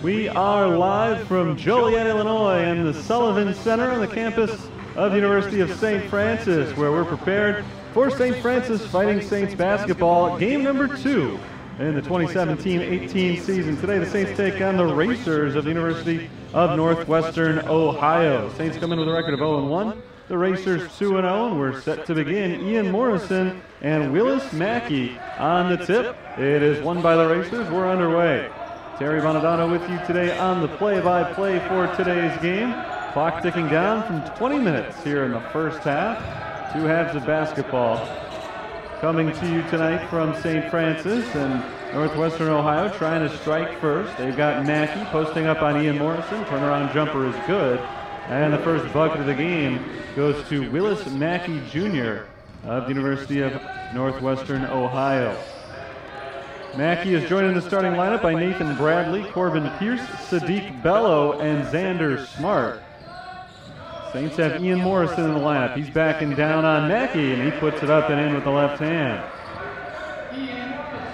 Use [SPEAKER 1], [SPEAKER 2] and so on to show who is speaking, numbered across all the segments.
[SPEAKER 1] We are live from Joliet, Illinois, and the Sullivan Center on the campus of the University of St. Francis, where we're prepared for St. Francis Fighting Saints basketball, game number 2 in the 2017-18 season. Today, the Saints take on the Racers of the University of Northwestern, Ohio. Saints come in with a record of 0-1. The Racers 2-0, and we're set to begin. Ian Morrison and Willis Mackey on the tip. It is won by the Racers. We're underway. Terry Bonadano with you today on the play-by-play for today's game. Clock ticking down from 20 minutes here in the first half. 2 halves of basketball coming to you tonight from St. Francis and Northwestern Ohio, trying to strike first. They've got Mackey posting up on Ian Morrison. Turnaround jumper is good. And the first bucket of the game goes to Willis Mackey Jr. of the University of Northwestern Ohio. Mackey is joined in the starting lineup by Nathan Bradley, Corbin Pierce, Sadiq Bello, and Xander Smart. Saints have Ian Morrison in the lineup. He's backing down on Mackey, and he puts it up and in with the left hand.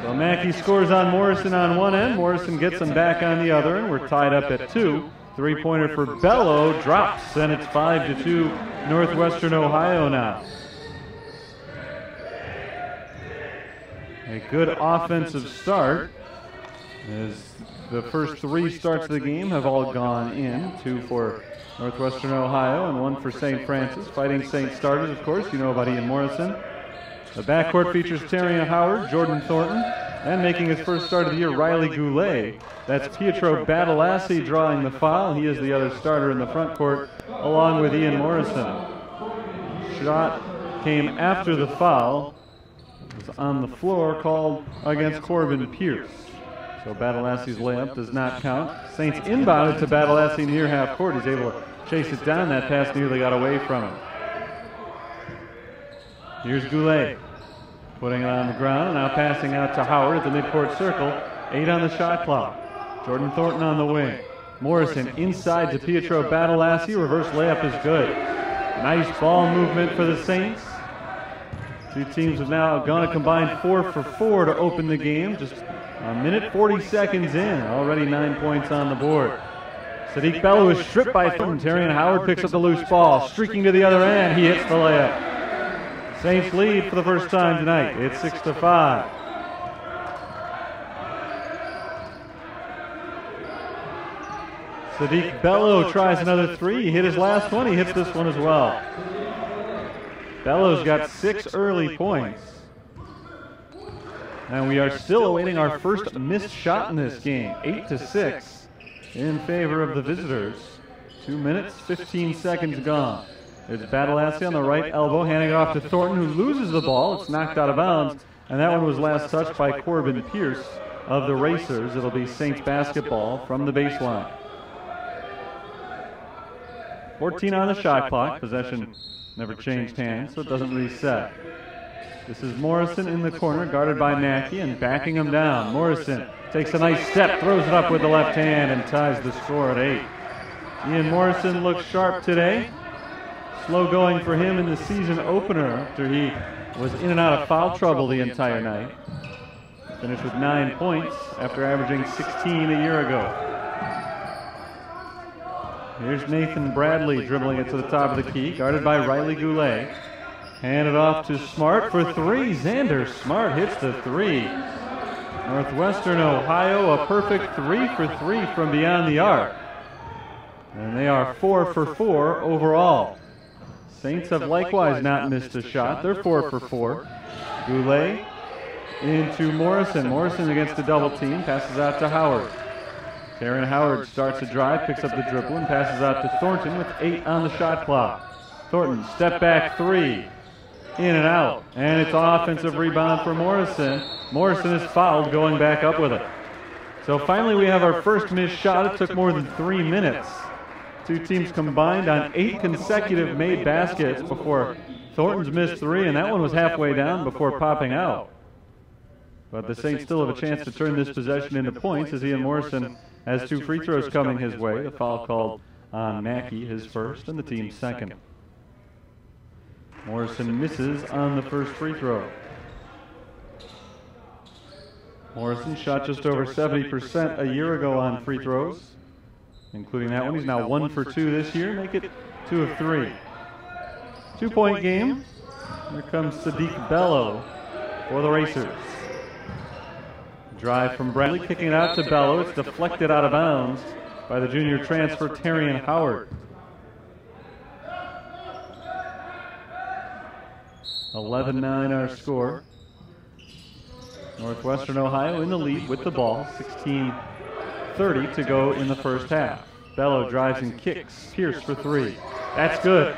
[SPEAKER 1] So Mackey scores on Morrison on one end. Morrison gets him back on the other, and we're tied up at 2. Three-pointer for Bello drops, and it's 5-2 Northwestern Ohio now. A good offensive start, as the first 3 starts of the game have all gone in. 2 for Northwestern Ohio and 1 for St. Francis. Fighting Saints starters, of course, you know about Ian Morrison. The backcourt features Terrian Howard, Jordan Thornton, and making his first start of the year, Riley Goulet. That's Pietro Badalassi drawing the foul. He is the other starter in the front court, along with Ian Morrison. Shot came after the foul. It was on the floor, called against Corbin Pierce. So Badalassi's layup does not count. Saints inbounded to Badalassi near half court. He's able to chase it down. That pass nearly got away from him. Here's Goulet putting it on the ground, and now passing out to Howard at the midcourt circle. 8 on the shot clock. Jordan Thornton on the wing. Morrison inside to Pietro Badalassi. Reverse layup is good. Nice ball movement for the Saints. 2 teams have now gone a combined 4 for 4 to open the game. Just a minute 40 seconds in. Already 9 points on the board. Sadiq Bello is stripped by Thornton. Terrian Howard picks up the loose ball. Streaking to the other end. He hits the layup. Saints lead for the first time tonight. It's 6-5. Sadiq Bello tries another 3. He hit his last one. He hits this one as well. Bello's got 6 early points. And we are still awaiting our first missed shot in this game. 8-6 in favor of the visitors. 2 minutes, 15 seconds gone. There's Badalassi on the right elbow, handing it off to Thornton, who loses the ball. It's knocked out of bounds, and that one was last touched by Corbin Pierce of the Racers. It'll be Saints basketball from the baseline. 14 on the shot clock. Possession never changed hands, so it doesn't reset. This is Morrison in the corner, guarded by Mackey, and backing him down. Morrison takes a nice step, throws it up with the left hand, and ties the score at 8. Ian Morrison looks sharp today. Slow going for him in the season opener after he was in and out of foul trouble the entire night. Finished with 9 points after averaging 16 a year ago. Here's Nathan Bradley dribbling it to the top of the key, guarded by Riley Goulet. Handed off to Smart for 3. Xander Smart hits the 3. Northwestern Ohio, a perfect 3 for 3 from beyond the arc. And they are 4 for 4 overall. Saints have likewise not missed a shot. They're 4 for 4. Goulet into Morrison. Morrison against the double team, passes out to Howard. Terrian Howard starts a drive, picks up the dribble, and passes out to Thornton with 8 on the shot clock. Thornton, step back 3. In and out. And it's offensive rebound for Morrison. Morrison is fouled, going back up with it. So finally we have our first missed shot. It took more than 3 minutes. 2 teams combined on 8 consecutive made baskets before Thornton's missed 3, and that one was halfway down before popping out. But the Saints still have a chance to turn this possession into points, as Ian Morrison has 2 free throws coming his way. A foul called on Mackey, his first, and the team's second. Morrison misses on the first free throw. Morrison shot just over 70% a year ago on free throws, including that one. He's now 1 for 2 this year. Make it 2 of 3. 2-point game. Here comes Sadiq Bello for the Racers. Drive from Bradley, kicking it out to Bello. It's deflected out of bounds by the junior transfer, Terrian Howard. 11-9 our score. Northwestern Ohio in the lead with the ball. 16:30 to go in the first half. Bello drives and kicks. Pierce for 3. That's good.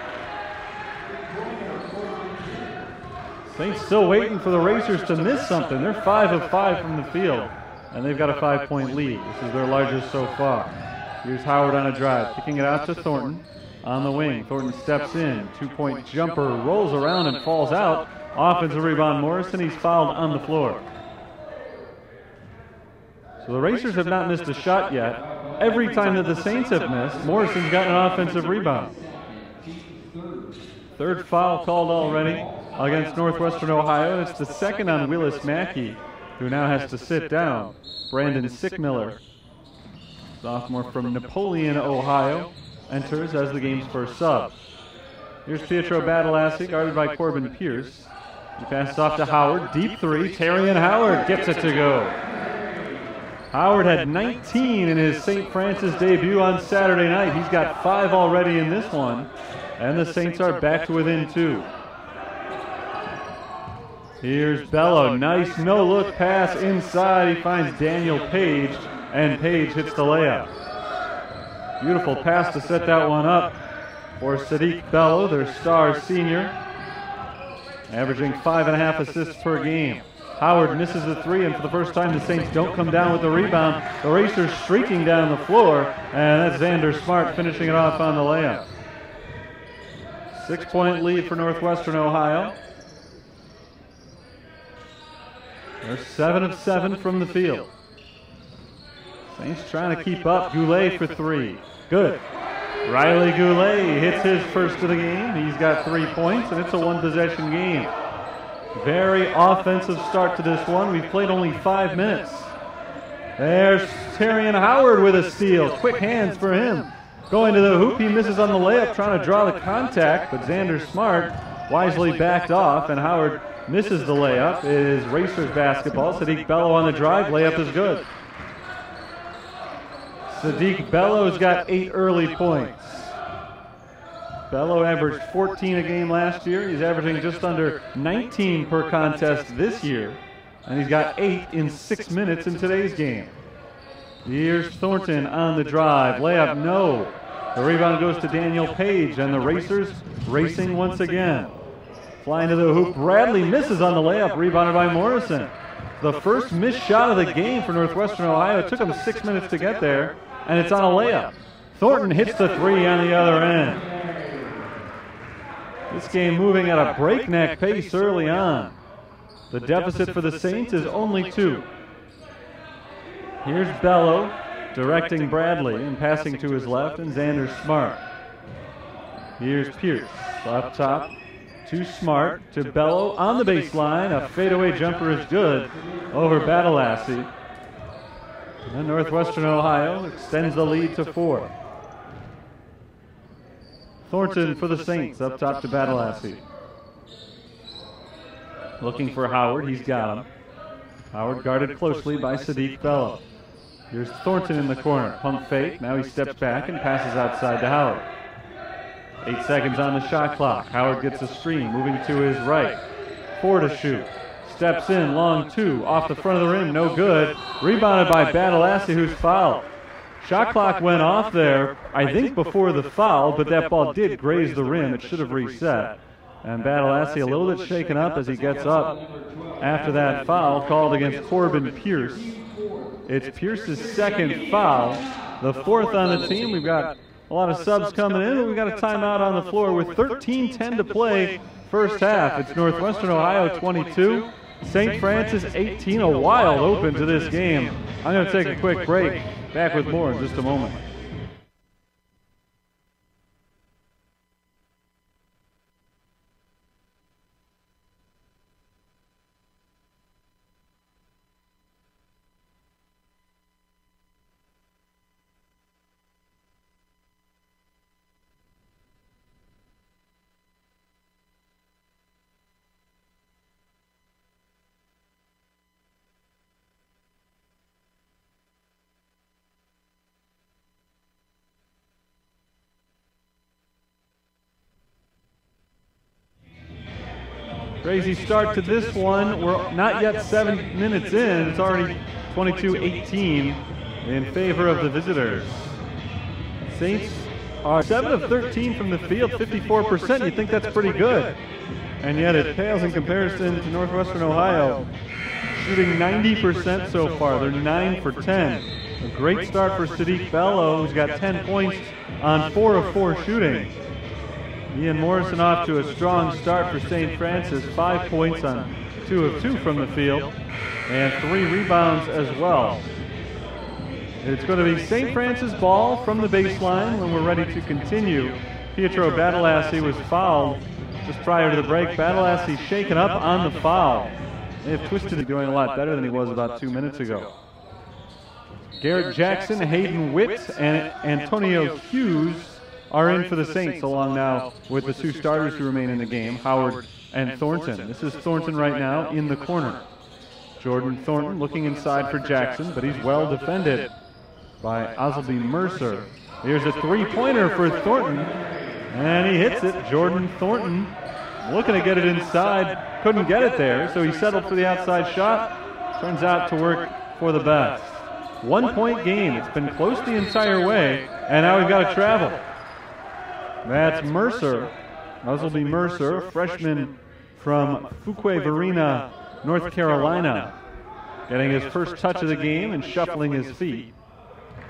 [SPEAKER 1] Saints still waiting for the Racers to miss something. They're 5 of 5 from the field, and they've got a 5-point lead. This is their largest so far. Here's Howard on a drive, kicking it out to Thornton on the wing. Thornton steps in. 2-point jumper, rolls around and falls out. Offensive rebound, Morrison. He's fouled on the floor. So the Racers have not missed a shot yet. Every time that the Saints have missed, Morrison's gotten an offensive rebound. Third foul called already against Northwestern Ohio. It's the second on Willis Mackey, who now has to sit down. Brandon Sickmiller, sophomore from Napoleon, Ohio, enters as the game's first sub. Here's Pietro Badalassi, guarded by Corbin Pierce. He passes off to Howard. Deep 3. Terrian Howard gets it to go. Howard had 19 in his St. Francis debut on Saturday night. He's got 5 already in this one, and the Saints are back to within 2. Here's Bello. Nice no-look pass inside. He finds Daniel Page, and Page hits the layup. Beautiful pass to set that one up for Sadiq Bello, their star senior, averaging 5.5 assists per game. Howard misses the 3, and for the first time the Saints don't come down with the rebound. The Racers streaking down the floor, and that's Xander Smart finishing it off on the layup. 6-point lead for Northwestern Ohio. They're 7 of 7 from the field. Saints trying to keep up. Goulet for 3. Good. Riley Goulet hits his first of the game. He's got 3 points, and it's a one-possession game. Very offensive start to this one. We've played only 5 minutes. There's Terrian Howard with a steal. Quick hands for him. Going to the hoop. He misses on the layup, trying to draw the contact, but Xander Smart wisely backed off, and Howard misses the layup. It is Racers basketball. Sadiq Bello on the drive. Layup is good. Sadiq Bello's got 8 early points. Bello averaged 14 a game last year. He's averaging just under 19 per contest this year. And he's got 8 in 6 minutes in today's game. Here's Thornton on the drive. Layup, no. The rebound goes to Daniel Page, and the Racers racing once again. Flying to the hoop. Bradley misses on the layup, rebounded by Morrison. The first missed shot of the game for Northwestern Ohio. It took him 6 minutes to get there, and it's on a layup. Thornton hits the 3 on the other end. This game moving at a breakneck pace early on. The deficit for the Saints is only 2. Here's Bello directing Bradley and passing to his left, and Xander Smart. Here's Pierce up top to Smart to Bello on the baseline. A fadeaway jumper is good over Badalassi. And Northwestern Ohio extends the lead to 4. Thornton for the Saints, up top to Badalassi. Looking for Howard, he's got him. Howard guarded closely by Sadiq Bello. Here's Thornton in the corner, pump fake, now he steps back and passes outside to Howard. 8 seconds on the shot clock. Howard gets a screen, moving to his right. 4 to shoot. Steps in, long 2, off the front of the rim, no good. Rebounded by Badalassi, who's fouled. Shot clock went off there, I think before the foul, but that ball did graze the rim. It should have reset. And Badalassi a little bit shaken up as he gets up after that foul called against Corbin Pierce. It's Pierce's second foul, the 4th on the team. We've got a lot of subs coming in, and we've got a timeout on the floor with 13:10 to play first half. It's Northwestern Ohio 22, St. Francis 18, a wild open to this game. I'm going to take a quick break. Back with more in just a moment. Crazy start to this one. We're not yet 7 minutes in. It's already 22-18 in favor of the visitors. Saints are 7 of 13 from the field, 54%. You think that's pretty good. And yet it pales in comparison to Northwestern Ohio, shooting 90% so far. They're 9 for 10. A great start for Sadiq Bello, who's got 10 points on 4 of 4 shooting. Ian Morrison off to a strong start for St. Francis, 5 points on 2 of 2 from the field, and 3 rebounds as well. It's going to be St. Francis ball from the baseline when we're ready to continue. Pietro Badalassi was fouled just prior to the break. Badalassi shaken up on the foul. They have twisted, doing a lot better than he was about 2 minutes ago. Garrett Jackson, Hayden Witt, and Antonio Hughes are in for the Saints, along now with the 2 starters who remain in the game, Howard and Thornton. This is Thornton right now in the corner. Jordan Thornton looking inside for Jackson, but he's well defended by Ozleby Mercer. Here's a 3-pointer for Thornton, and he hits it. Jordan Thornton looking to get it inside, couldn't get it there, so he settled for the outside shot. Turns out to work for the best. 1-point game. It's been close the entire way, and now we've got to travel. That's Mercer, Ozleby Mercer, a freshman from Fuquay-Varina, North Carolina, getting his first touch of the game and shuffling his feet.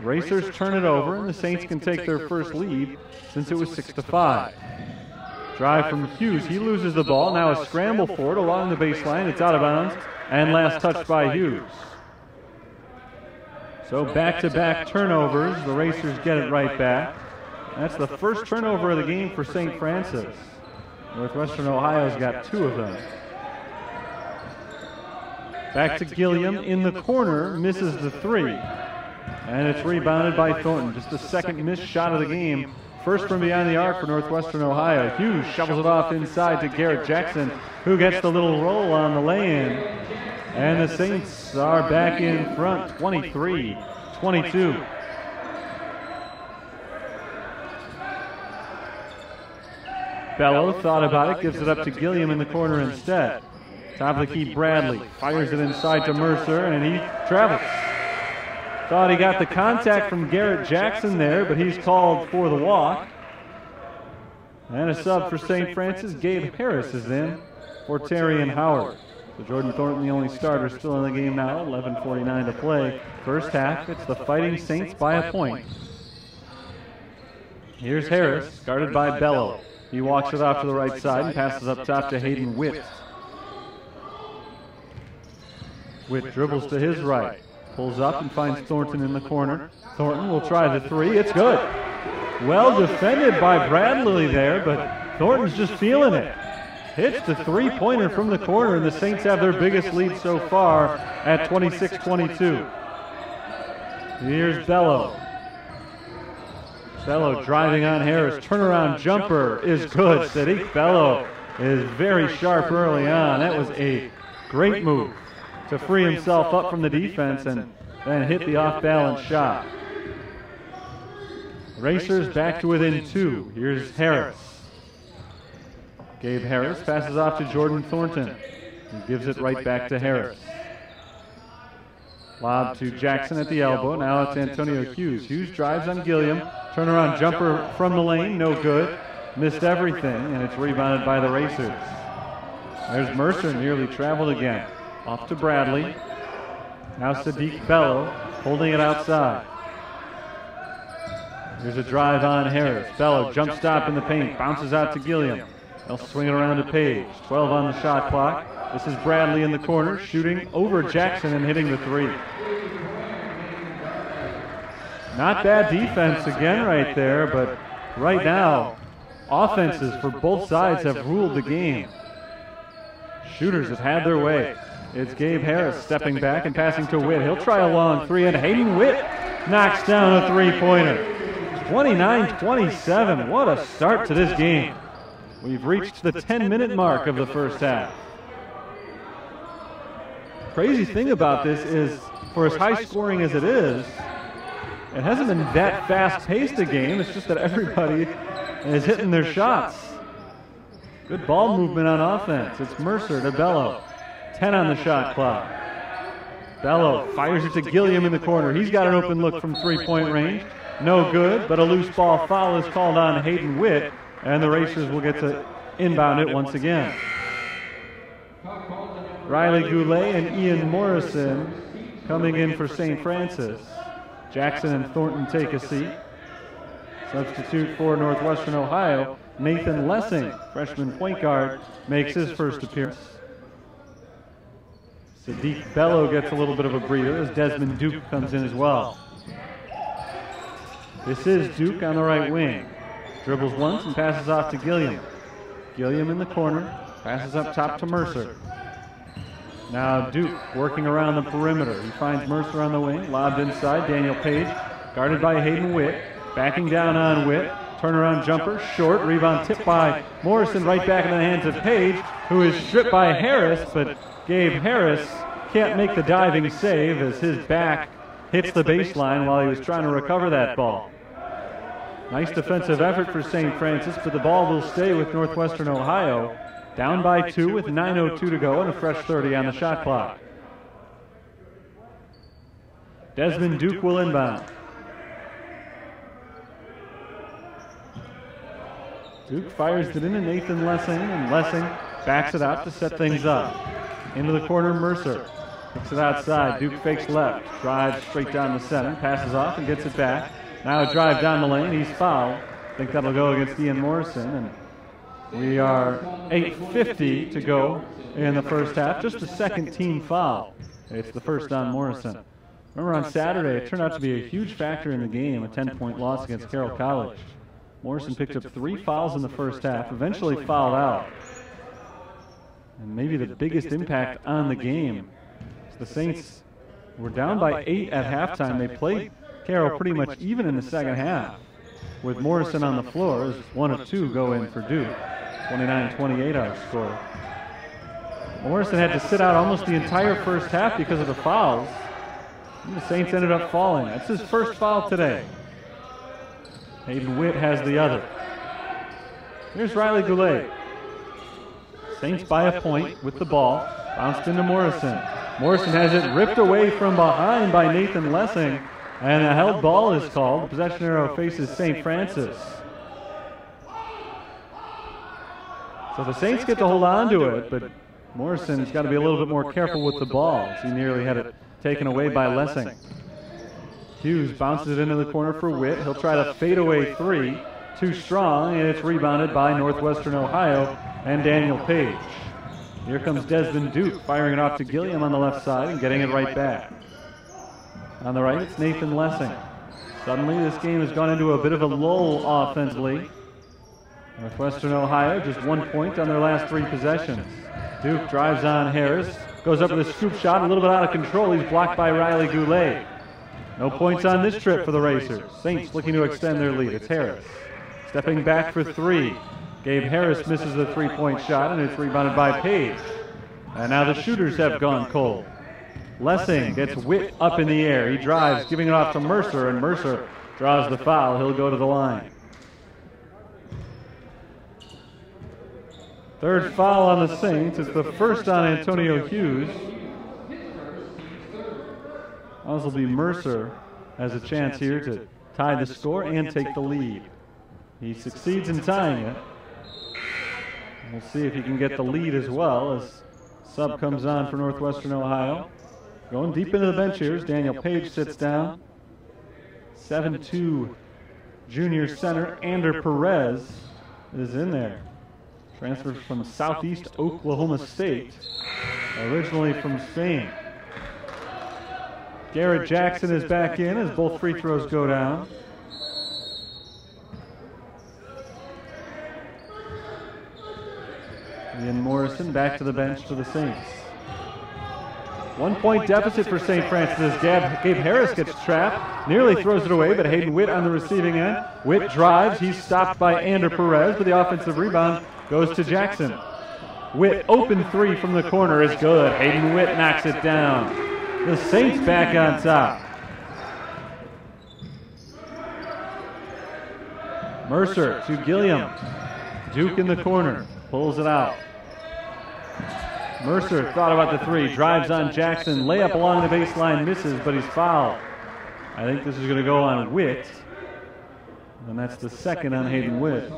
[SPEAKER 1] Racers turn it over, and the Saints can take their first lead since it was 6-5. Drive from Hughes. He loses the ball. Now a scramble for it along the baseline. It's out of bounds, and last touch by Hughes. So back-to-back turnovers. The Racers get it right back. That's the first turnover of the game for St. Francis. Northwestern Ohio's got 2 of them. Back to Gilliam in the corner, misses the 3. And it's rebounded by Thornton. Just the second missed shot of the game. First from beyond the arc for Northwestern Ohio. Hughes shovels it off inside to Garrett Jackson, who gets the little roll on the lay-in. And the Saints are back in front, 23-22. Bello thought about it, gives it up to Gilliam in the corner instead. Top of the key, Bradley fires it inside to Mercer, and he travels. Thought he got the contact from Garrett Jackson there, but he's called for the walk. And a sub for St. Francis, Gabe Harris is in for Terrian Howard. So Jordan Thornton, the only starter, still in the game now, 11:49 to play. First half, it's the Fighting Saints by a point. Here's Harris, guarded by Bello. He walks it off to the right side and passes up top to Hayden Witt. Witt dribbles to his right, pulls up and finds Thornton in the corner. Thornton will try the 3. It's good. Well defended by Bradley there, but Thornton's just feeling it. Hits the 3-pointer from the corner, and the Saints have their biggest lead so far at 26-22. Here's Bello. Bello driving on Harris. Turnaround jumper is good. Sadiq Bello is very sharp early on. That was a great move to free himself up from the defense and then hit the off-balance shot. Racers back to within 2. Here's Harris. Gabe Harris passes off to Jordan Thornton. He gives it right back to Harris. Lob to Jackson at the elbow. Now it's Antonio Hughes. Hughes drives on Gilliam. Turnaround jumper from the lane, no good. Missed everything, and it's rebounded by the Racers. There's Mercer, nearly traveled again. Off to Bradley. Now Sadiq Bello holding it outside. There's a drive on Harris. Bello jump stop in the paint, bounces out to Gilliam. They'll swing it around to Page. 12 on the shot clock. This is Bradley in the corner, shooting over Jackson and hitting the 3. Not bad defense again right there, but right now, offenses for both sides have ruled the game. Shooters have had their way. It's Gabe Harris stepping back and passing to Witt. He'll try a long 3, and Hayden Witt knocks down a 3-pointer. 29-27. What a start to this game. We've reached the 10-minute mark of the first half. Crazy thing about this is, for as high scoring as it is, it hasn't been that fast-paced a game. It's just that everybody is hitting their shots. Good ball movement on offense. It's Mercer to Bello. 10 on the shot clock. Bello fires it to Gilliam in the corner. He's got an open look from three-point range. No good, but a loose ball foul is called on Hayden Witt, and the Racers will get to inbound it once again. Riley Goulet and Ian Morrison coming in for St. Francis. Jackson and Thornton take a seat. Substitute for Northwestern Ohio, Nathan Lessing, freshman point guard, makes his first appearance. Sadiq Bello gets a little bit of a breather as Desmond Duke comes in as well. This is Duke on the right wing. Dribbles once and passes off to Gilliam. Gilliam in the corner, passes up top to Mercer. Now Duke working around the perimeter. He finds Mercer on the wing, lobbed inside, Daniel Page, guarded by Hayden Witt, backing down on Witt. Turnaround jumper, short, rebound tipped by Morrison right back in the hands of Page, who is stripped by Harris, but Gabe Harris can't make the diving save as his back hits the baseline while he was trying to recover that ball. Nice defensive effort for St. Francis, but the ball will stay with Northwestern Ohio, down by 2 with 9:02 to go and a fresh 30 on the shot clock. Desmond Duke will inbound. Duke fires it into Nathan Lessing, and Lessing backs it out to set things up. Into the corner, Mercer. Kicks it outside. Duke fakes left. Drives straight down the center. Passes off and gets it back. Now a drive down the lane. He's fouled. I think that'll go against Ian Morrison. And we are 8:50 to go in the first half. Just the second team foul. It's the first on Morrison. Remember on Saturday, it turned out to be a huge factor in the game, a 10-point loss against Carroll College. Morrison picked up 3 fouls in the first half, eventually fouled out. And maybe the biggest impact on the game. The Saints were down by 8 at halftime. They played Carroll pretty much even in the second half, with Morrison on the floor as 1 of 2 go in for Duke. 29-28 our score. Morrison had to sit out almost the entire first half because of the fouls. And the Saints ended up falling. That's his first foul today. Hayden Witt has the other. Here's Riley Goulet. Saints by a point with the ball. Bounced into Morrison. Morrison has it ripped away from behind by Nathan Lessing, and a held ball is called. The possession arrow faces St. Francis. So the Saints get to hold on to it, but Morrison's got to be a little bit more careful with the ball, as he nearly had it taken away by Lessing. Hughes bounces it into the corner for Witt. He'll try to fade away 3. Too strong, and it's rebounded by Northwestern Ohio and Daniel Page. Here comes Desmond Duke, firing it off to Gilliam on the left side and getting it right back. On the right, it's Nathan Lessing. Suddenly, this game has gone into a bit of a lull offensively. Northwestern Ohio just 1 point on their last 3 possessions. Duke drives on Harris, goes up with a scoop shot, a little bit out of control. He's blocked by Riley Goulet. No points on this trip for the Racers. Saints looking to extend their lead. It's Harris. Stepping back for 3. Gabe Harris misses the 3-point shot, and it's rebounded by Page. And now the shooters have gone cold. Lessing gets Witt up in the air. He drives, giving it off to Mercer, and Mercer draws the foul. He'll go to the line. Third foul on the Saints. It's the first on Antonio Hughes. This will be Mercer has a chance here to tie the score and take the lead. He succeeds in tying it. We'll see if he can get the lead as well as sub comes on for Northwestern Ohio. Going deep into the bench here as Daniel Page sits down. 7'2" junior center Ander Perez is in there. Transferred from Southeast Oklahoma State, originally from Spain. Garrett Jackson is back in as both free throws go down. Ian Morrison back to the bench for the Saints. 1-point deficit for St. Francis as Gabe Harris gets trapped, nearly throws it away, but Hayden Witt on the receiving end. Witt drives, he's stopped by Ander Perez, but the offensive rebound goes to Jackson. Witt, open 3 from the corner is good. Hayden Witt knocks it down. The Saints back on top. Mercer to Gilliam. Duke in the corner. pulls it out. Mercer thought about the three, drives on Jackson, layup along the baseline, misses, but he's fouled. I think this is going to go on Witt, and that's the second on Hayden Witt.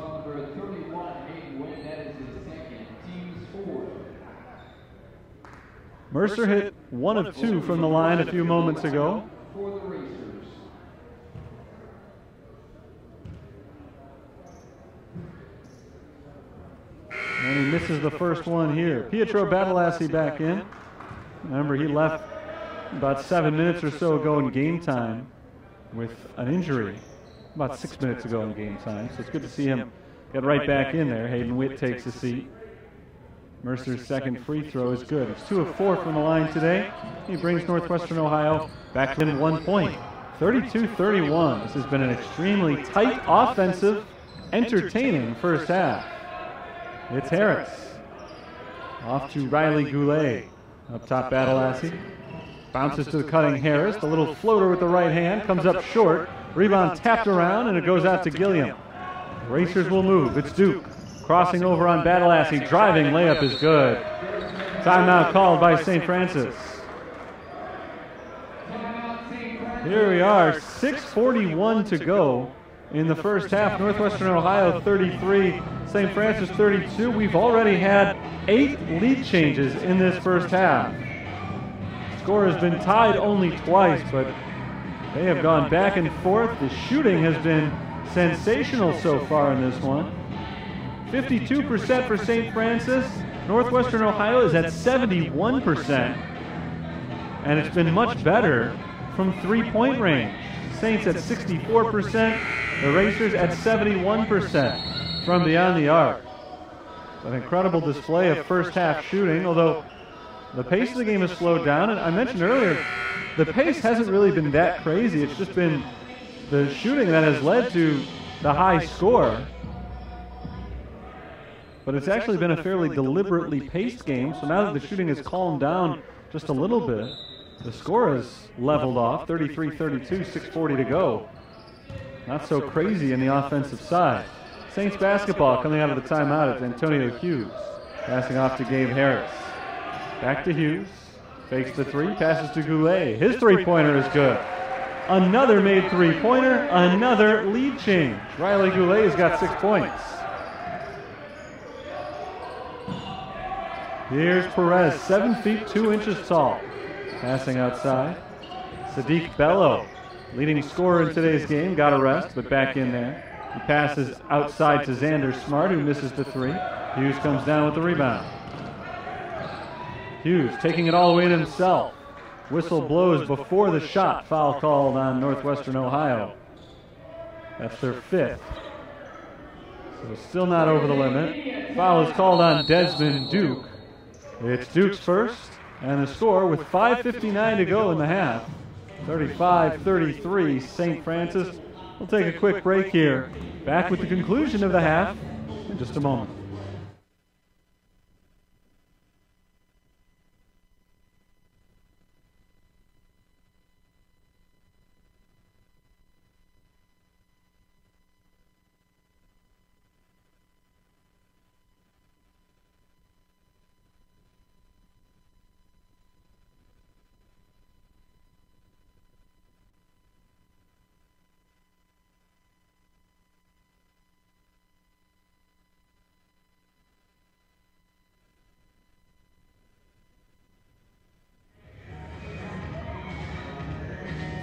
[SPEAKER 1] Mercer hit 1 of 2 from the line a few moments ago. And he misses the first one here. Pietro Badalassi back in. Remember, he left about 7 minutes or so ago in game time with an injury. About 6 minutes ago in game time. So it's good to see him get right back in there. Hayden Witt takes a seat. Mercer's second free throw is good. It's 2 of 4 from the line today. He brings Northwestern Ohio back within 1 point. 32-31. This has been an extremely tight, offensive, entertaining first half. It's Harris. Off to Riley Goulet. Up top, Badalassi. Bounces to the cutting Harris. The little floater with the right hand comes up short. Rebound tapped around, and it goes out to Gilliam. Racers will move. It's Duke. Crossing over on Badalassi. Driving layup is good. Timeout called by St. Francis. Here we are. 6:41 to go in the first half. Northwestern Ohio 33, St. Francis 32. We've already had 8 lead changes in this first half. Score has been tied only twice, but they have gone back and forth. The shooting has been sensational so far in this one. 52% for St. Francis. Northwestern Ohio is at 71%. And it's been much better from three-point range. Saints at 64%. The Racers at 71% from beyond the arc. An incredible display of first half shooting, although the pace of the game has slowed down. And I mentioned earlier, the pace hasn't really been that crazy. It's just been the shooting that has led to the high score. But it's actually been a fairly deliberately paced game. So now that the shooting has calmed down just a little bit, the score has leveled off, 33-32, 6:40 to go. Not so crazy in the offensive side. Saints basketball coming out of the timeout. It's Antonio Hughes passing off to Gabe Harris. Back to Hughes. Fakes the three, passes to Goulet. His three-pointer is good. Another made three-pointer, another lead change. Riley Goulet has got 6 points. Here's Perez, 7 feet 2 inches tall. Passing outside. Sadiq Bello, leading scorer in today's game, got a rest, but back in there. He passes outside to Xander Smart, who misses the three. Hughes comes down with the rebound. Hughes taking it all the way in himself. Whistle blows before the shot. Foul called on Northwestern Ohio. That's their 5th. So still not over the limit. Foul is called on Desmond Duke. It's Duke's first, and the score with 5:59 to go in the half. 35-33, St. Francis. We'll take a quick break here. Back with the conclusion of the half in just a moment.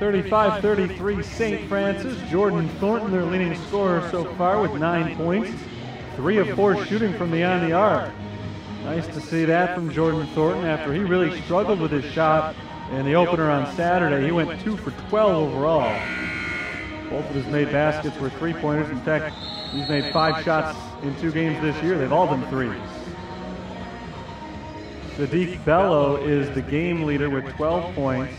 [SPEAKER 1] (35-33) St. Francis. Jordan Thornton, their leading scorer so far, with 9 points. 3 of 4 shooting from beyond the arc. Nice to see that from Jordan Thornton after he really struggled with his shot in the opener on Saturday. He went 2 for 12 overall. Both of his made baskets were three-pointers. In fact, he's made 5 shots in 2 games this year. They've all been threes. Sadiq Bello is the game leader with 12 points.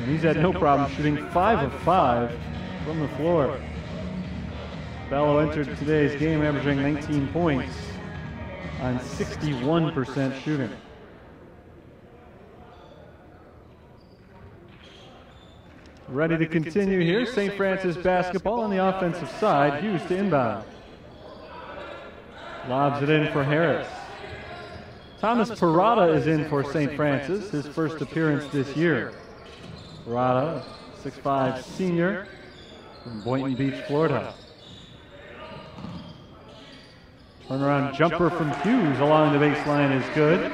[SPEAKER 1] And he's had no problem shooting 5 of 5 from the floor. Bello entered today's game averaging 19 points on 61% shooting. Ready to continue here. St. Francis basketball on the offensive side. Hughes to inbound. Lobs it in for Harris. Thomas Parada is in for St. Francis, his first appearance this year. Parada, 6'5" senior from Boynton Beach, Florida. Turnaround jumper from Hughes along the baseline is good.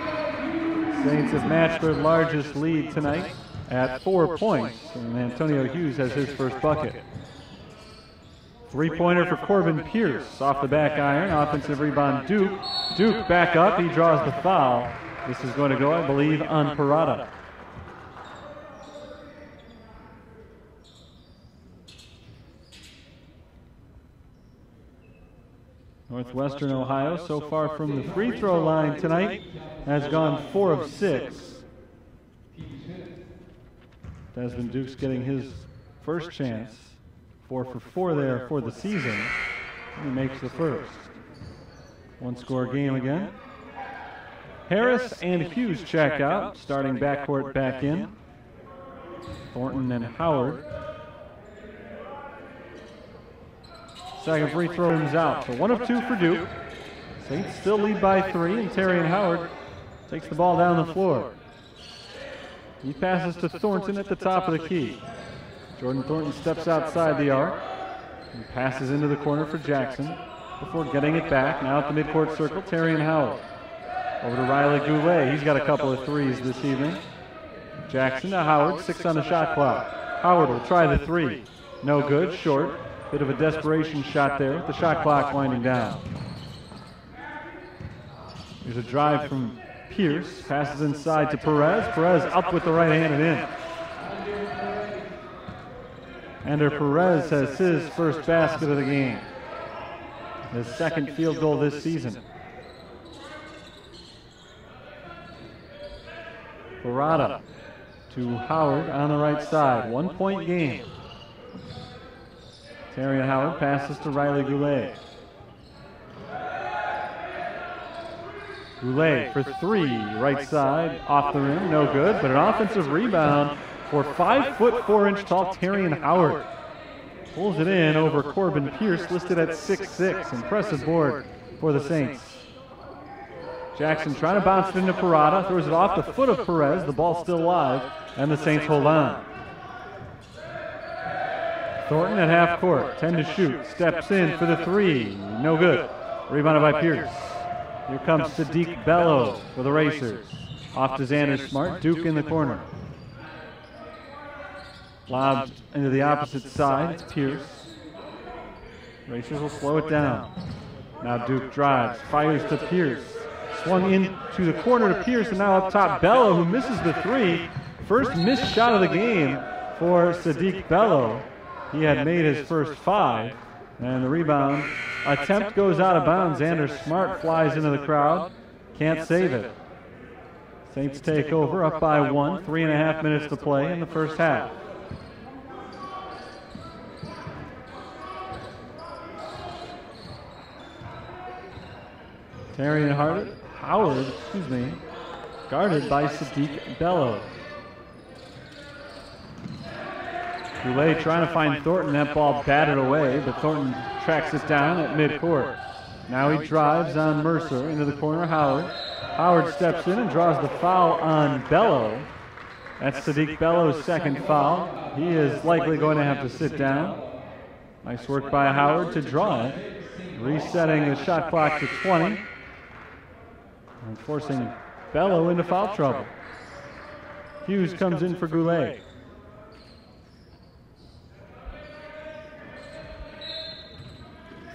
[SPEAKER 1] Saints have matched their largest lead tonight at 4 points, and Antonio Hughes has his first bucket. Three-pointer for Corbin Pierce off the back iron. Offensive rebound, Duke. Duke back up. He draws the foul. This is going to go, I believe, on Parada. Northwestern Ohio, so far from the free throw line tonight, has gone 4 of 6. Desmond Duke's getting his first chance. 4 for 4 there for the season. He makes the first. One-score game again. Harris and Hughes check out, starting backcourt back in. Thornton and Howard. Second free throw is out. So 1 of 2 for Duke. Saints still lead by 3, and Terry and Howard takes the ball down the floor. He passes to Thornton at the top of the key. Jordan Thornton steps outside the arc and passes into the corner for Jackson before getting it back. Now at the midcourt circle, Terry and Howard. Over to Riley Goulet. He's got a couple of threes this evening. Jackson to Howard, 6 on the shot clock. Howard will try the 3. No good, short. Bit of a desperation shot there with the shot clock winding down. There's a drive from Pierce. Passes inside to Perez. Perez up with the right hand and in. Ender Perez has his first basket of the game. His second field goal this season. Parada to Howard on the right side. 1-point game. Terry and Howard passes to Riley Goulet. Goulet for 3, right side, off the rim, no good, but an offensive rebound for 5'4" tall Terrion Howard. Pulls it in over Corbin Pierce, listed at 6'6". Impressive board for the Saints. Jackson trying to bounce it into Parada, throws it off the foot of Perez, the ball still live, and the Saints hold on. Thornton at half court, 10 to shoot, steps in for the 3, no good. Rebounded by Pierce. Here comes Sadiq Bello for the Racers. Off to Xander Smart, Duke in the corner. Lobbed into the opposite side, it's Pierce. Racers will slow it down. Now Duke drives, fires to Pierce. Swung into the corner to Pierce, and now up top Bello, who misses the 3. First missed shot of the game for Sadiq Bello. He had made his first 5, and the rebound attempt goes out of bounds. Xander Smart flies into the crowd, can't save it. Saints take over, up by 1, 3.5 minutes to play in the first half. Terry and Howard, guarded by Sadiq Bello. Goulet trying to find Thornton, that ball batted away, but Thornton tracks it down at midcourt. Now he drives on Mercer into the corner, Howard. Howard steps in and draws the foul on Bello. That's Sadiq Bello's second foul. He is likely going to have to sit down. Nice work by Howard to draw it. Resetting the shot clock to 20. And forcing Bello into foul trouble. Hughes comes in for Goulet.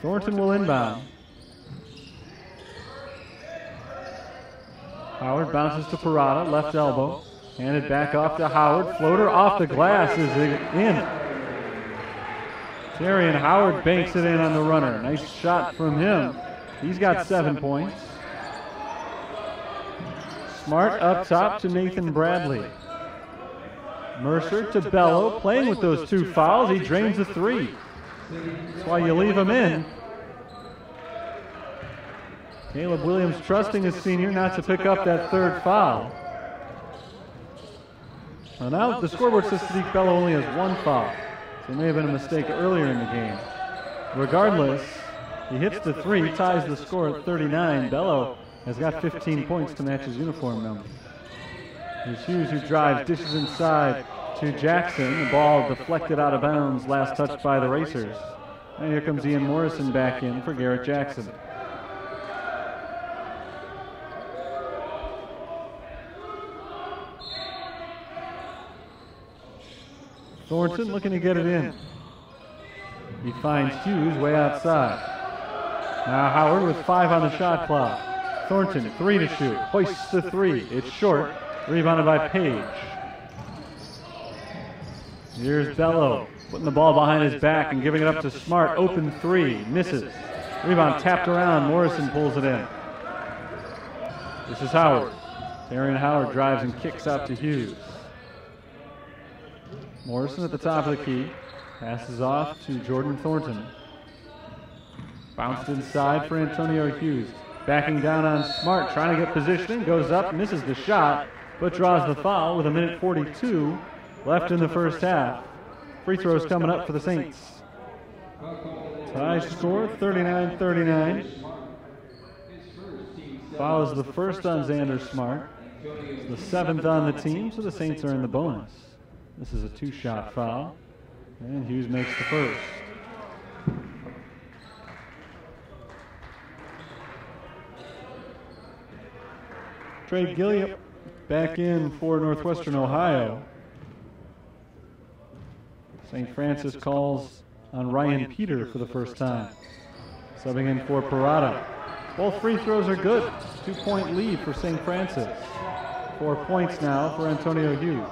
[SPEAKER 1] Thornton will inbound. Howard bounces to Parada, left elbow. Handed back off to Howard. Floater off the glass is in. Terry and Howard banks it in on the runner. Nice shot from him. He's got 7 points. Smart up top to Nathan Bradley. Mercer to Bello, playing with those 2 fouls. He drains a 3. That's why you leave him in. Caleb Williams trusting his senior not to pick up that 3rd foul. Well, now the scoreboard says Sadiq Bello only has 1 foul. So it may have been a mistake earlier in the game. Regardless, He hits the three, ties the score at 39. Bello has got 15 points to match his uniform number. Here's Hughes who drives, dishes inside to Jackson. The ball deflected out of bounds, last touched by the Racers. And here comes Ian Morrison back in for Garrett Jackson. Thornton looking to get it in. He finds Hughes way outside. Now Howard with 5 on the shot clock. Thornton, 3 to shoot. Hoists the 3. It's short. Rebounded by Page. Here's Bello putting the ball behind his back and giving it up to Smart. Open 3. Misses. Rebound tapped around. Morrison pulls it in. This is Howard. Darian Howard drives and kicks out to Hughes. Morrison at the top of the key. Passes off to Jordan Thornton. Bounced inside for Antonio Hughes. Backing down on Smart, trying to get positioning. Goes up, misses the shot, but draws the foul with 1:42 left in the first half. Free throws coming up for the Saints. Tie score, 39-39. Foul is the first on Xander Smart. It's the 7th on the team, so the Saints are in the bonus. This is a 2-shot foul, and Hughes makes the first. Trey Gilliam back in for Northwestern Ohio. St. Francis calls on Ryan Peter for the first time. Subbing in for Parada. Both free throws are good. 2-point lead for St. Francis. 4 points now for Antonio Hughes.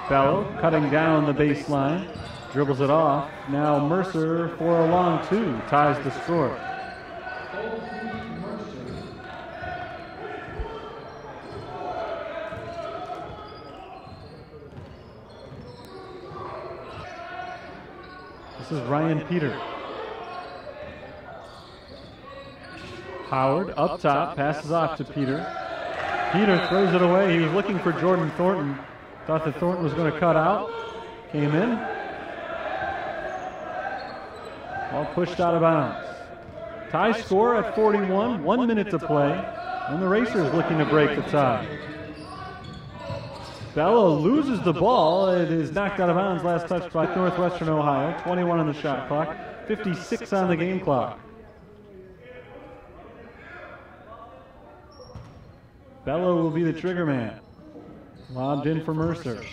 [SPEAKER 1] Bello cutting down the baseline, dribbles it off. Now Mercer for a long 2, ties the score. This is Ryan Peter. Howard up top, passes off to Peter. Peter throws it away. He was looking for Jordan Thornton. Thought that Thornton was going to cut out. Came in. All pushed out of bounds. Tie score at 41. 1 minute to play. And the Racers looking to break the tie. Bello loses the ball. It is knocked out of bounds. Last touch by Northwestern Ohio. 21 on the shot clock. 56 on the game clock. Bello will be the trigger man. Lobbed in for Mercer.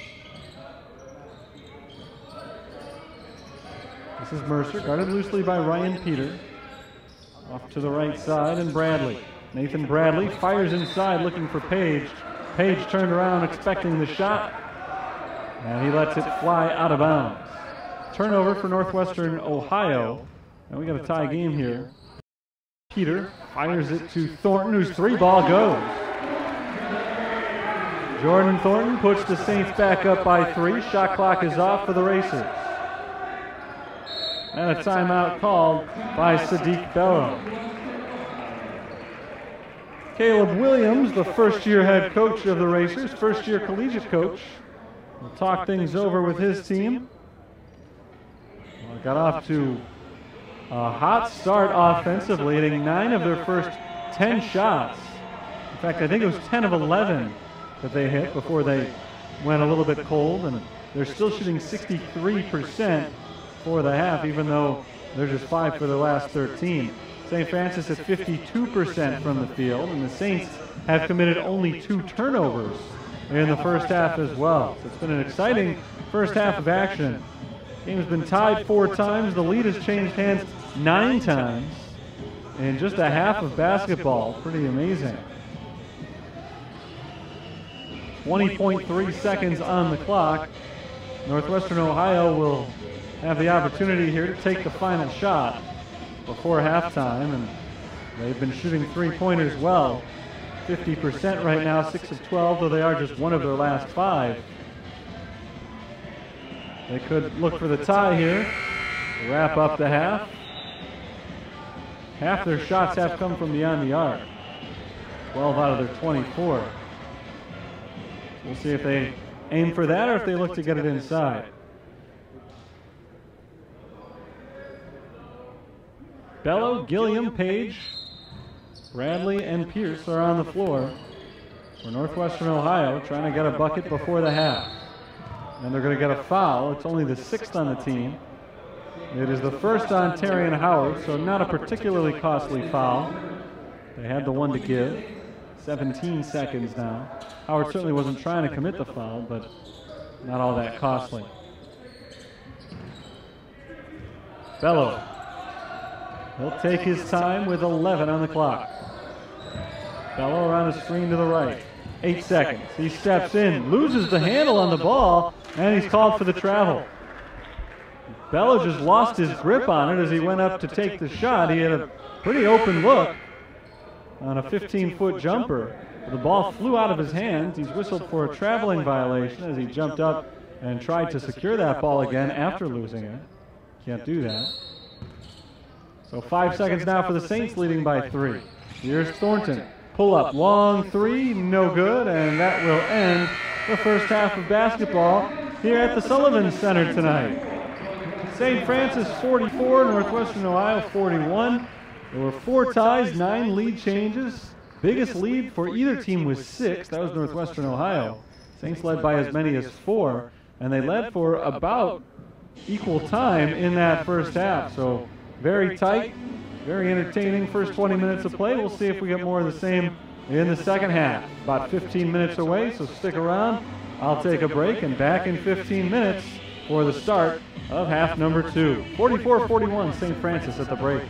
[SPEAKER 1] This is Mercer, guarded loosely by Ryan Peter. Off to the right side, and Bradley. Nathan Bradley fires inside looking for Page. Page turned around expecting the shot, and he lets it fly out of bounds. Turnover for Northwestern Ohio, and we got a tie game here. Peter fires it to Thornton, whose 3-ball goes. Jordan Thornton puts the Saints back up by 3. Shot clock is off for the Racers. And a timeout called by Sadiq Bello. Caleb Williams, the first-year head coach of the Racers, first-year collegiate coach, will talk things over with his team. Well, got off to a hot start offensively, hitting 9 of their first 10 shots. In fact, I think it was 10 of 11 that they hit before they went a little bit cold, and they're still shooting 63% for the half, even though they're just 5 for their last 13. St. Francis at 52% from the field, and the Saints have committed only 2 turnovers in the first half as well. So it's been an exciting first half of action. The game has been tied 4 times. The lead has changed hands 9 times in just a half of basketball. Pretty amazing. 20.3 seconds on the clock. Northwestern Ohio will have the opportunity here to take the final shot before halftime, and they've been shooting 3-pointers well. 50% right now, 6 of 12, though they are just 1 of their last 5. They could look for the tie here to wrap up the half. Half their shots have come from beyond the arc. 12 out of their 24. We'll see if they aim for that or if they look to get it inside. Bello, Gilliam, Page, Bradley, and Pierce are on the floor for Northwestern Ohio, trying to get a bucket before the half. And they're going to get a foul. It's only the 6th on the team. It is the first on Terry and Howard, so not a particularly costly foul. They had the one to give. 17 seconds now. Howard certainly wasn't trying to commit the foul, but not all that costly. Bello. He'll take his time with 11 on the clock. Bello around a screen to the right. 8 seconds. He steps in, loses the handle on the ball, and he's called for the travel. Bello just lost his grip on it as he went up to take the shot. He had a pretty open look on a 15-foot jumper. The ball flew out of his hands. He's whistled for a traveling violation as he jumped up and tried to secure that ball again after losing it. Can't do that. So 5 seconds now for the Saints, leading by 3. Here's Thornton. Pull up, long 3, no good, and that will end the first half of basketball here at the Sullivan Center tonight. St. Francis 44, Northwestern Ohio 41. There were 4 ties, 9 lead changes. Biggest lead for either team was 6. That was Northwestern Ohio. Saints led by as many as 4, and they led for about equal time in that first half. So very tight, very entertaining first 20 minutes of play. We'll see if we get more of the same in the second half. About 15 minutes away, so stick around. I'll take a break, and back in 15 minutes for the start of half number 2. 44-41, St. Francis at the break.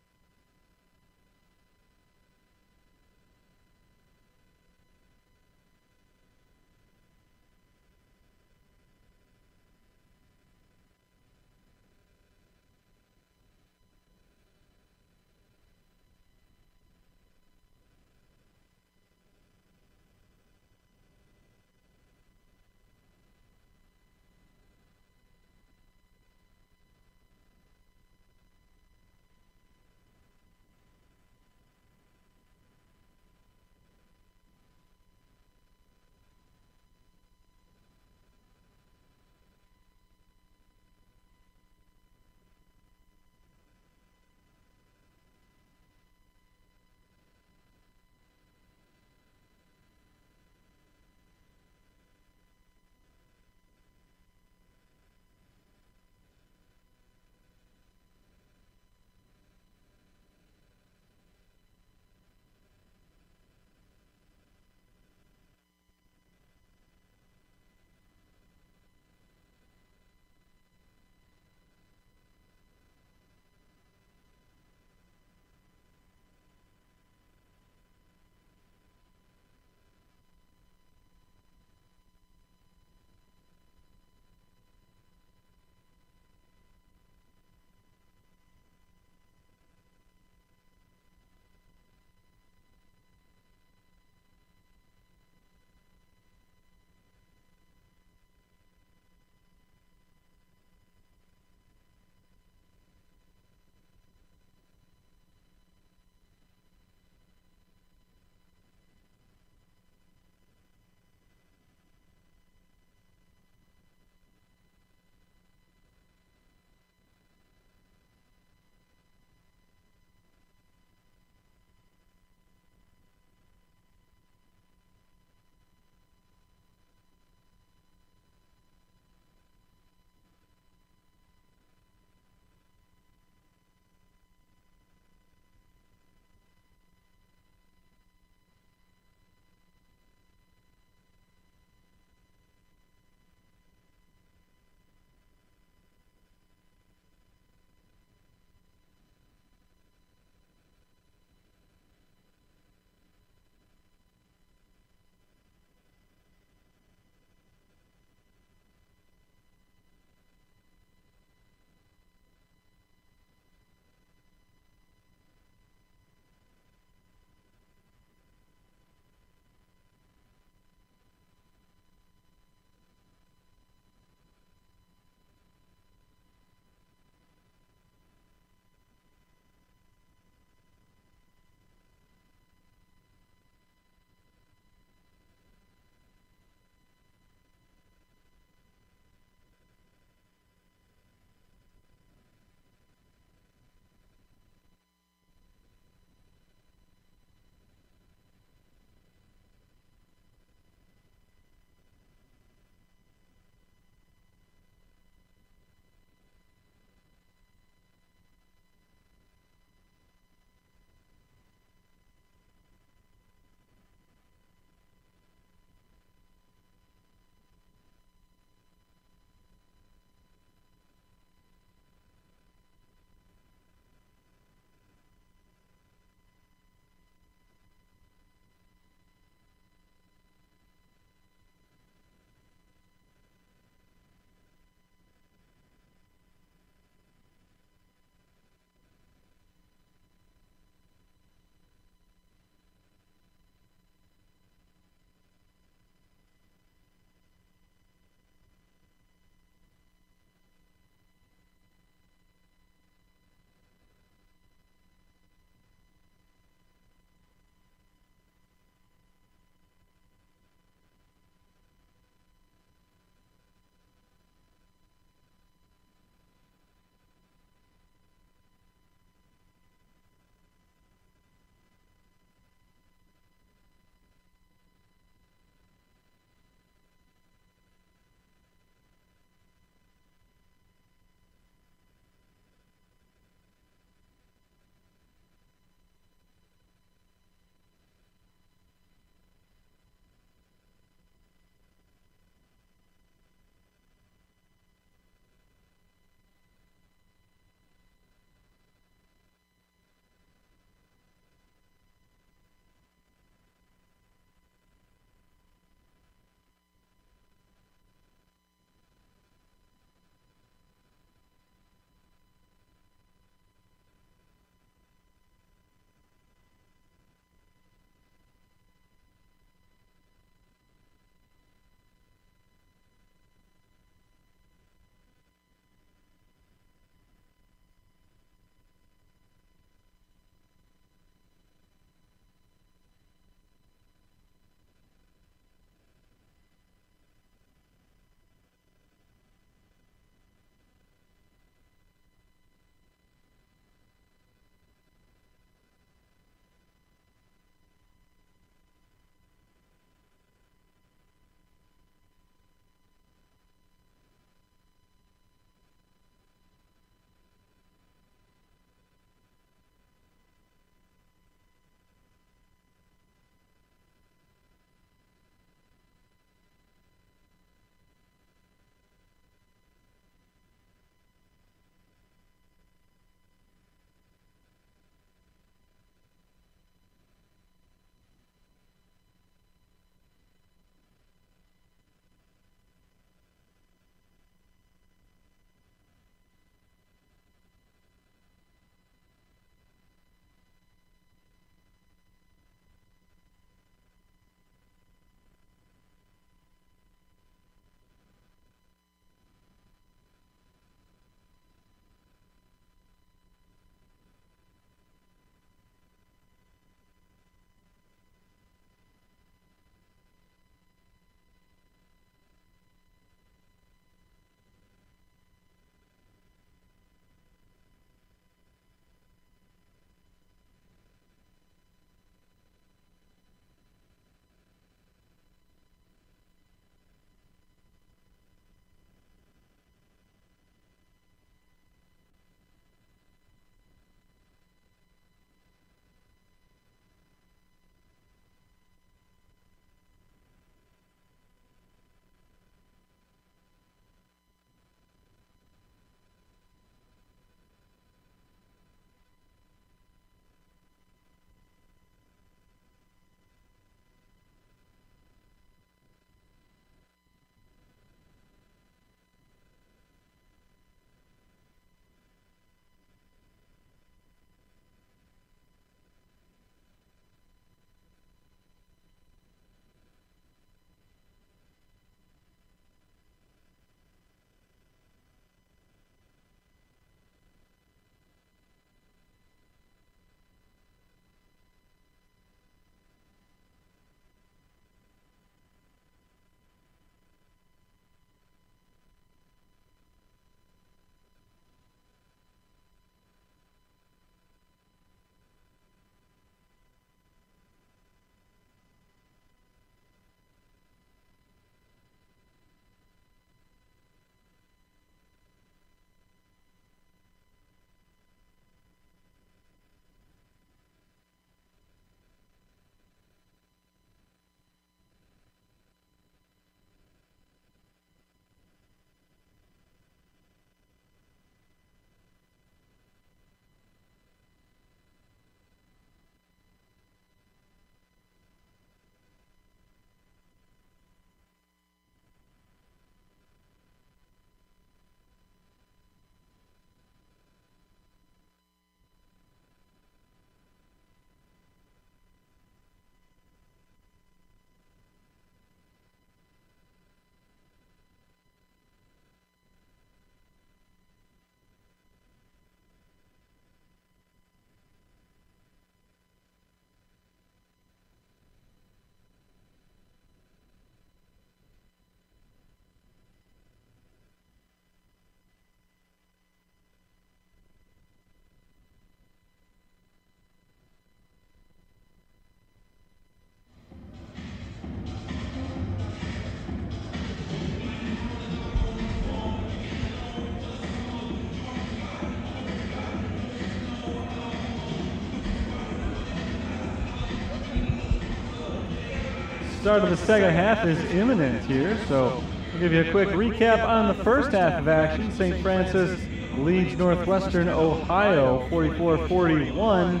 [SPEAKER 1] start of the second half is imminent here, so we'll give you a quick recap on the first half of action. St. Francis leads Northwestern Ohio 44-41.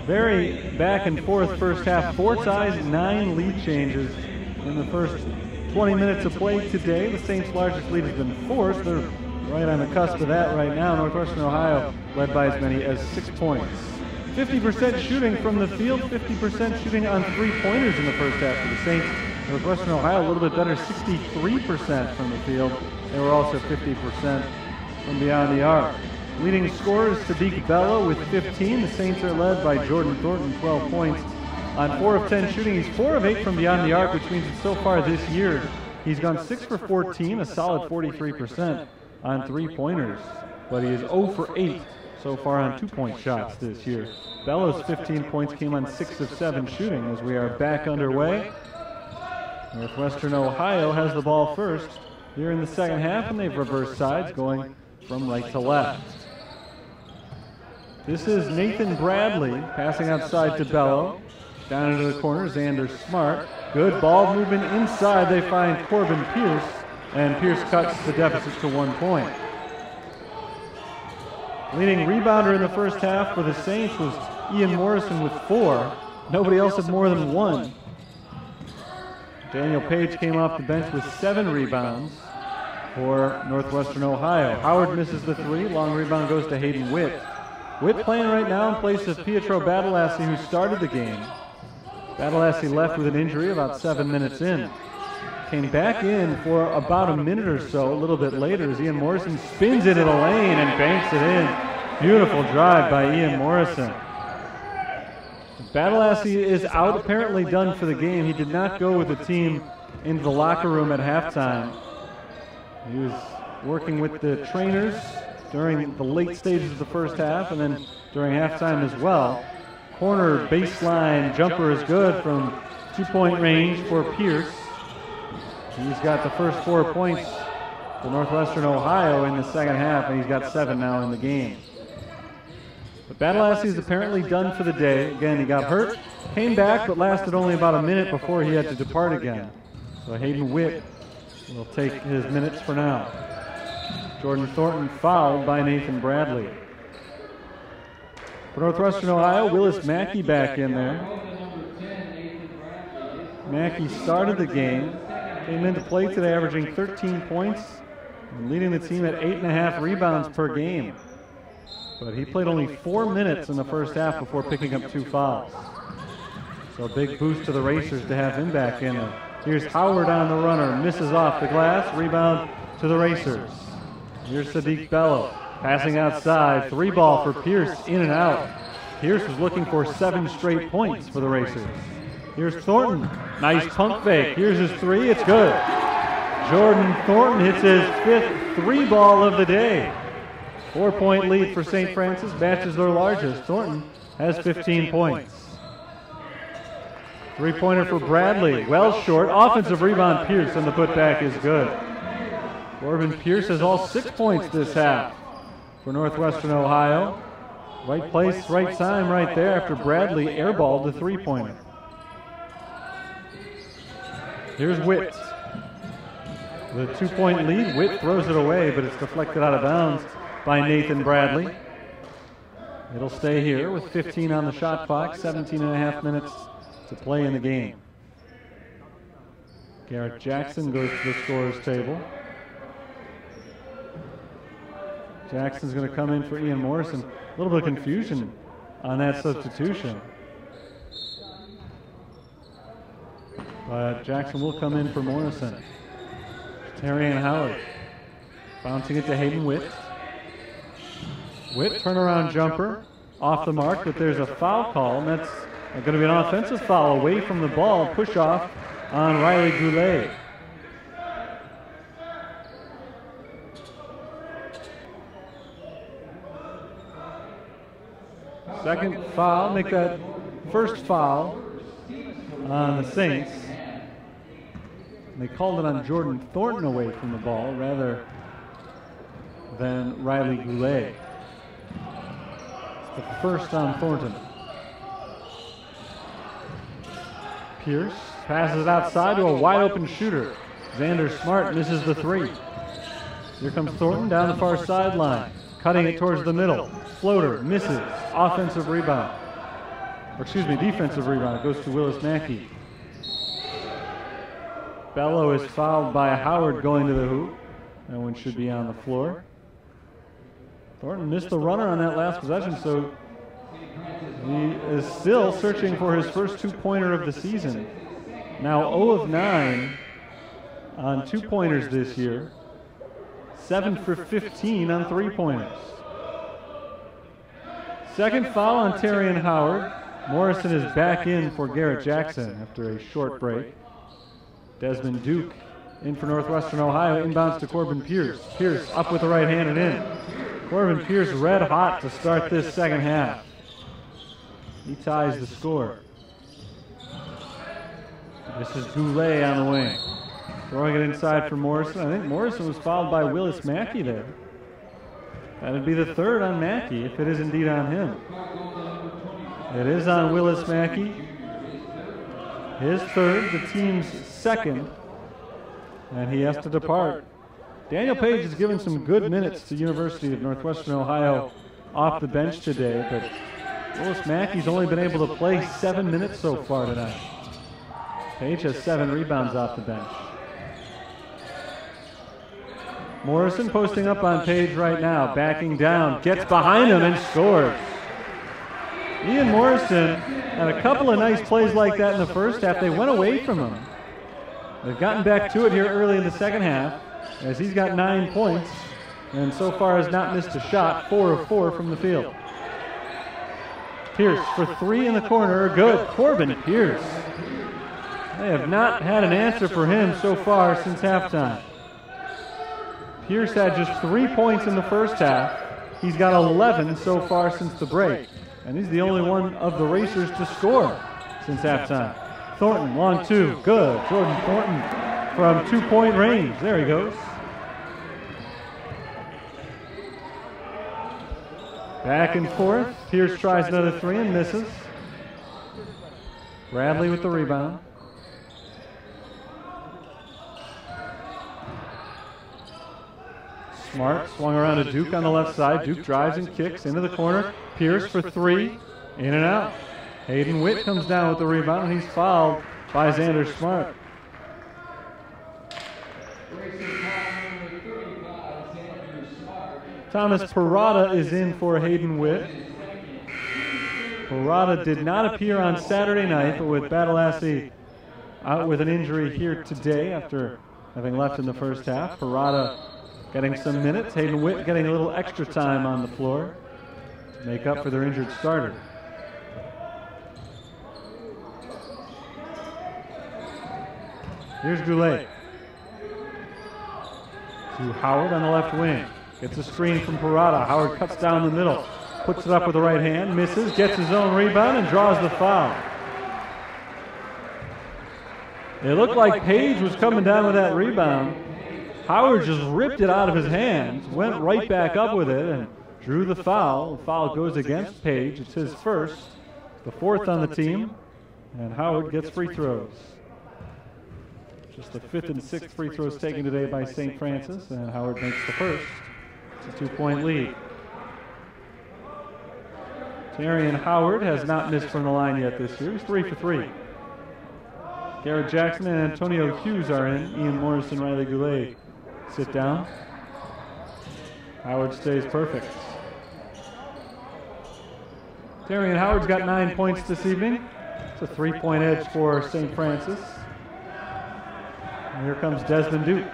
[SPEAKER 1] Very back and forth first half. 4 ties, 9 lead changes in the first 20 minutes of play today. The Saints' largest lead has been forced. They're right on the cusp of that right now. Northwestern Ohio led by as many as 6 points. 50% shooting from the field, 50% shooting on 3-pointers in the first half for the Saints. Northwestern Ohio a little bit better, 63% from the field. They were also 50% from beyond the arc. Leading scorers, Sadiq Bello with 15. The Saints are led by Jordan Thornton, 12 points. On 4 of 10 shooting, he's 4 of 8 from beyond the arc, which means that so far this year, he's gone 6 for 14, a solid 43% on 3-pointers. But he is 0 for 8 so far on 2-point shots this year. Bello's 15 points came on 6 of 7 shooting as we are back underway. Northwestern Ohio has the ball first here in the second half, and they've reversed sides going from right to left. This is Nathan Bradley passing outside to Bello. Down into the corner, Xander Smart. Good ball movement inside. They find Corbin Pierce, and Pierce cuts the deficit to 1 point. Leading rebounder in the first half for the Saints was Ian Morrison with 4. Nobody else had more than 1. Daniel Page came off the bench with 7 rebounds for Northwestern Ohio. Howard misses the 3. Long rebound goes to Hayden Witt. Witt playing right now in place of Pietro Badalassi, who started the game. Badalassi left with an injury about 7 minutes in. Came back in for about a minute or so, a little bit later, as Ian Morrison spins it in a lane and banks it in. Beautiful drive by Ian Morrison. Badalassi is out, apparently done for the game. He did not go with the team into the locker room at halftime. He was working with the trainers during the late stages of the first half and then during halftime as well. Corner baseline jumper is good from 2-point range for Pierce. He's got the first 4 points for Northwestern Ohio in the second half, and he's got 7 now in the game. But Badalassi is apparently done for the day. Again, he got hurt, came back, but lasted only about a minute before he had to depart again. So Hayden Witt will take his minutes for now. Jordan Thornton fouled by Nathan Bradley. For Northwestern Ohio, Willis Mackey back in there. Mackey started the game, came into play today averaging 13 points and leading the team at 8.5 rebounds per game. But he played only 4 minutes in the first half before picking up 2 fouls. So a big boost to the Racers to have him back in there. Here's Howard on the runner, misses off the glass, rebound to the Racers. Here's Sadiq Bello, passing outside, 3-ball for Pierce, in and out. Pierce was looking for 7 straight points for the Racers. Here's Thornton, nice pump fake. Here's his 3, it's good. Jordan Thornton hits his 5th 3-ball of the day. 4-point lead for St. Francis, matches their largest. Thornton has 15 points. 3-pointer for Bradley, well short. Offensive rebound Pierce, and the putback is good. Corbin Pierce has all 6 points this half for Northwestern Ohio. Right place, right time right there after Bradley airballed the 3-pointer. Here's Witt. The 2-point lead, Witt throws it away, but it's deflected out of bounds by Nathan Bradley. It'll stay here with 15 on the shot clock, 17.5 minutes to play in the game. Garrett Jackson goes to the scorer's table. Jackson's going to come in for Ian Morrison. A little bit of confusion on that substitution. But Jackson will come in for Morrison. Terry and Howard bouncing it to Hayden Witt. Witt, turnaround jumper, off the mark, but there's a foul call, and that's going to be an offensive foul away from the ball, push off on Riley Goulet. Second foul, make that first foul on the Saints. And they called it on Jordan Thornton away from the ball rather than Riley Goulet. It's the first on Thornton. Pierce passes it outside to a wide open shooter. Xander Smart misses the three. Here comes Thornton down the far sideline, cutting it towards the middle. Floater misses. Offensive rebound. Or excuse me, defensive rebound. It goes to Willis Mackey. Bello is fouled by Howard going to the hoop. That one should be on the floor. Thornton missed the runner on that last possession, so he is still searching for his first two-pointer of the season. Now 0 of 9 on two-pointers this year. 7 for 15 on three-pointers. Second foul on Terrion Howard. Morrison is back in for Garrett Jackson after a short break. Desmond Duke in for Northwestern Ohio, inbounds to Corbin Pierce. Pierce up with the right hand and in. Corbin Pierce red hot to start this second half. He ties the score. This is Goulet on the wing. Throwing it inside for Morrison. I think Morrison was fouled by Willis Mackey there. That would be the third on Mackey if it is indeed on him. It is on Willis Mackey. His third, the team's second, and he has to depart. Daniel Page has given some good minutes to University of Northwestern Ohio off the bench today, but Willis Mackey's only been able to play 7 minutes so far tonight. Page has 7 rebounds off the bench. Morrison posting up on Page right now, backing down, gets behind him and scores. Ian Morrison had a couple of nice plays like that in the first half. They went away from him. They've gotten back to it here early in the second half, as he's got 9 points and so far has not missed a shot, 4 of 4 from the field. Pierce for 3 in the corner, good. Corbin Pierce. They have not had an answer for him so far since halftime. Pierce had just 3 points in the first half. He's got 11 so far since the break. And he's the only one of the racers to score since halftime. Thornton, long two, good. Jordan Thornton from 2-point range. There he goes. Back and forth. Pierce tries another three and misses. Bradley with the rebound. Smart swung around to Duke on the left side. Duke drives and kicks into the corner. Pierce for 3, in and out. Hayden Witt comes down with the rebound, and he's fouled by Xander Smart. Thomas Parada is in for Hayden Witt. Parada did not appear on Saturday night, but with Badalassi out with an injury here today after having left in the first half. Parada getting some minutes. Hayden Witt getting a little extra time on the floor to make up for their injured starter. Here's Goulet. To Howard on the left wing. Gets a screen from Parada. Howard cuts down the middle. Puts it up with the right hand. Misses. Gets his own rebound and draws the foul. It looked like Page was coming down with that rebound. Howard just ripped it out of his hands, went right back up with it, and drew the foul. The foul goes against Page. It's his first, the fourth on the team, and Howard gets free throws. Just the 5th and 6th free throws taken today by St. Francis, and Howard makes the first. It's a 2-point lead. Terrion Howard has not missed from the line yet this year. He's 3 for 3. Garrett Jackson and Antonio Hughes are in. Ian Morrison, Riley Goulet sit down. Howard stays perfect. Terrion Howard's got 9 points this evening. It's a 3-point edge for St. Francis. And here comes Desmond Duke.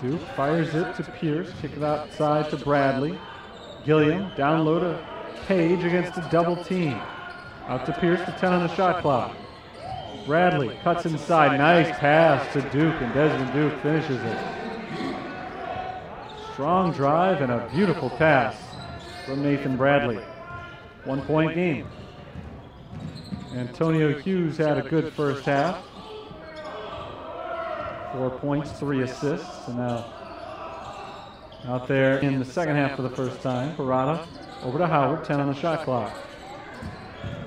[SPEAKER 1] Duke fires it to Pierce, kick it outside to Bradley. Gilliam down low to Page against a double team. Out to Pierce to 10 on the shot clock. Bradley cuts inside, nice pass to Duke, and Desmond Duke finishes it. Strong drive and a beautiful pass from Nathan Bradley. 1-point game. Antonio Hughes had a good first half. 4 points, 3 assists, and now out there in the second half for the first time. Parada over to Howard, 10 on the shot clock.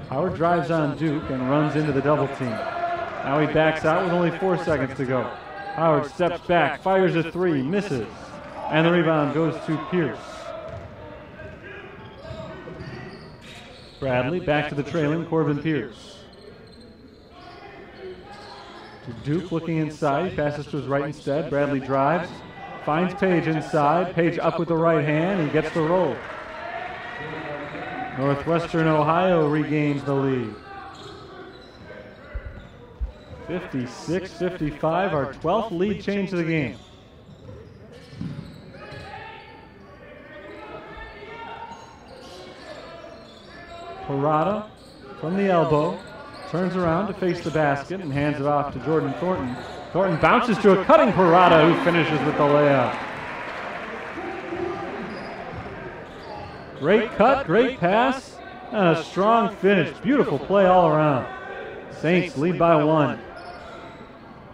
[SPEAKER 1] Howard drives on Duke and runs into the double team. Now he backs out with only 4 seconds to go. Howard steps back, fires a three, misses. And the rebound goes to Pierce. Bradley back to the trailing Corbin Pierce. To Duke looking inside, he passes to his right instead. Bradley drives, finds Page inside. Page up with the right hand, he gets the roll. Northwestern Ohio regains the lead. 56-55, our 12th lead change of the game. Parada from the elbow, turns around to face the basket and hands it off to Jordan Thornton. Thornton bounces to a cutting Parada, who finishes with the layup. Great cut, great pass, and a strong finish. Beautiful play all around. Saints lead by 1.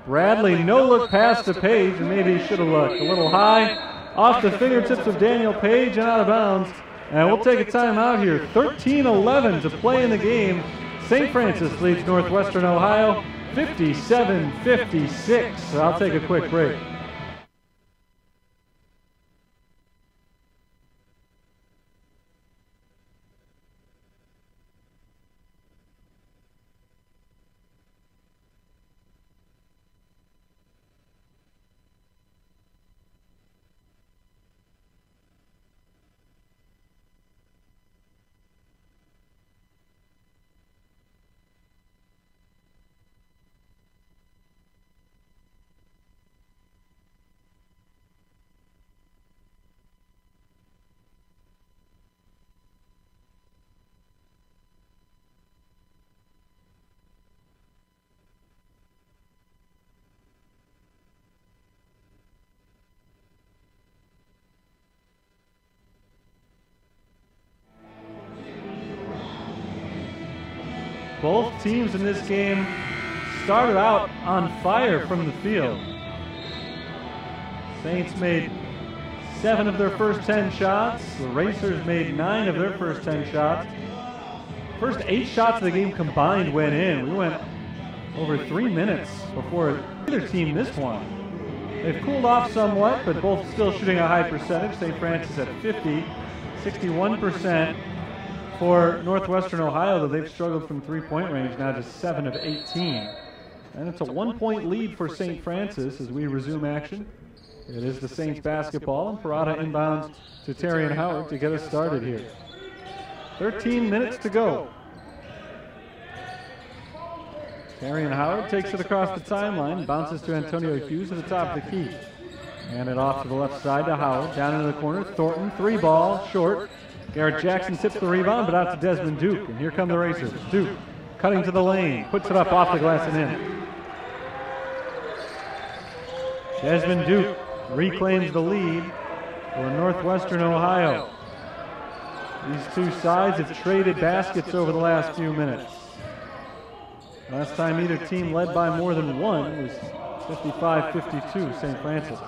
[SPEAKER 1] Bradley no-look pass to Page, and maybe he should have looked. A little high, off the fingertips of Daniel Page and out of bounds. And we'll take a timeout here. 13-11 to play in the game. St. Francis leads Northwestern Ohio 57-56. So I'll take a quick break. Both teams in this game started out on fire from the field. Saints made 7 of their first 10 shots. The Racers made 9 of their first 10 shots. First 8 shots of the game combined went in. We went over 3 minutes before either team missed one. They've cooled off somewhat, but both still shooting a high percentage. St. Francis at 50, 61%. For Northwestern Ohio, though, they've struggled from three-point range now to 7 of 18. And it's a 1-point lead for St. Francis as we resume action. It is the Saints basketball, and Parada inbounds to Terry and Howard to get us started here. 13 minutes to go. Terry and Howard takes it across the timeline, bounces to Antonio Hughes at the top of the key. And it off to the left side to Howard, down into the corner. Thornton, 3-ball, short. Garrett Jackson tips the rebound, but out to Desmond Duke. And here come the Racers. Duke cutting to the lane, puts it up off the glass and in. Desmond Duke reclaims the lead for Northwestern Ohio. These two sides have traded baskets over the last few minutes. Last time either team led by more than one was 55-52, St. Francis.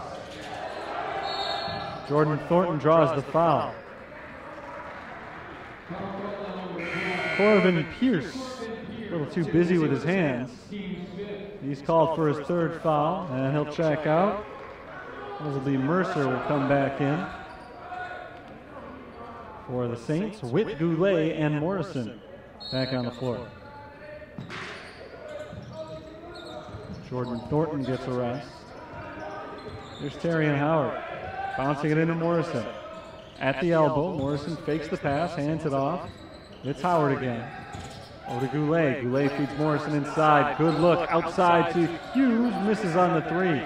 [SPEAKER 1] Jordan Thornton draws the foul. Corbin Pierce, a little too busy with his hands. He's called for his 3rd foul, and he'll check out. This will be Mercer will come back in. For the Saints, Witt, Goulet, and Morrison back on the floor. Jordan Thornton gets a rest. Here's Terry and Howard, bouncing it into Morrison. At the elbow, Morrison fakes the pass, hands it off. It's Howard again. Over to Goulet. Goulet feeds Morrison inside. Good look outside to Hughes. Misses on the 3.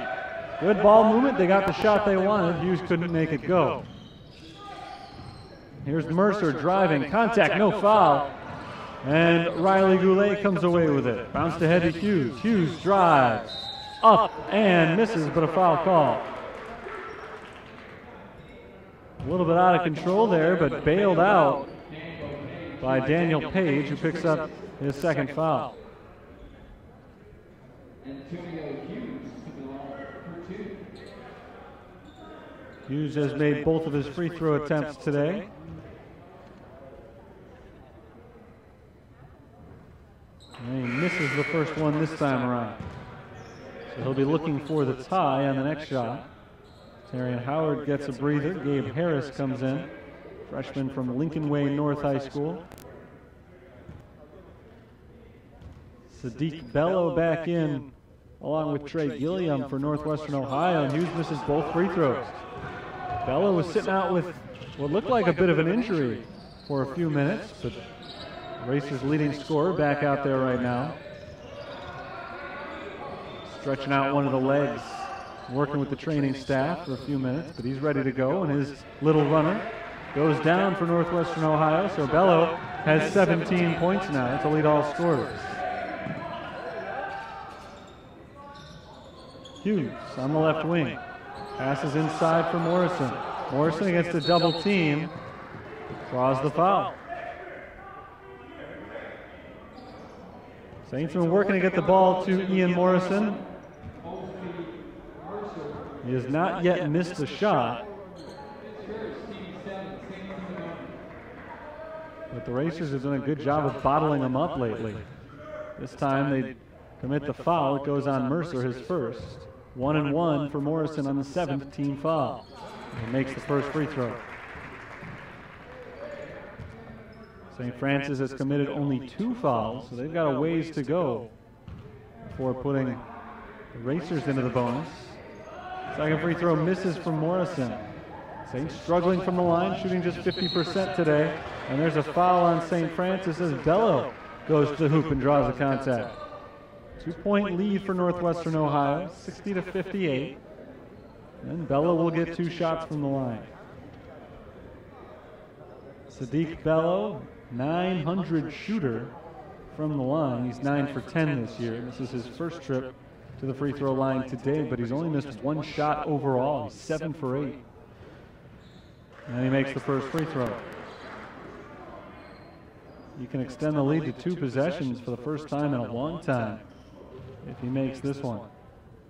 [SPEAKER 1] Good ball movement. They got the shot they wanted. Hughes couldn't make it go. Here's Mercer driving. Contact, no foul. And Riley Goulet comes away with it. Bounced ahead to Hughes. Hughes drives. Up and misses, but a foul call. A little bit out of control there, but bailed out by Daniel Page, who picks up his 2nd foul. Hughes has made both of his free throw attempts today. And he misses the first one this time around. So he'll be looking for the tie on the next shot. Tarian Howard gets a breather. Gabe Harris comes in, freshman from Lincoln Way North High School. Sadiq Bello back in, along with Trey Gilliam for Northwestern Ohio, and Hughes misses both free throws. Bello was sitting out with what looked like a bit of an injury for a few minutes, but Racers' leading scorer back out there right now. Stretching out one of the legs, working with the training staff for a few minutes, but he's ready to go, and his little runner goes down for Northwestern Ohio, so Bello has 17 points now to lead all scorers. Hughes on the left wing. Passes inside for Morrison. Morrison against a double team. Draws the foul. Saints have been working to get the ball to Ian Morrison. He has not yet missed a shot. But the Racers have done a good job of bottling him up lately. This time they commit the foul. It goes on Mercer, his first. 1-1 for Morrison on the 7th team foul. He makes the first free throw. St. Francis has committed only 2 fouls, so they've got a ways to go before putting the Racers into the bonus. Second free throw misses from Morrison. Saints struggling from the line, shooting just 50% today. And there's a foul on St. Francis as Bello goes to the hoop and draws the contact. 2-point lead for Northwestern Ohio, 60-58. And Bello will get 2 shots from the line. Sadiq Bello, 900 shooter from the line. He's 9 for 10 this year. This is his first trip to the free throw line today, but he's only missed 1 shot overall. He's 7 for 8. And he makes the first free throw. He can extend the lead to 2 possessions for the first time in a long time if he makes this one.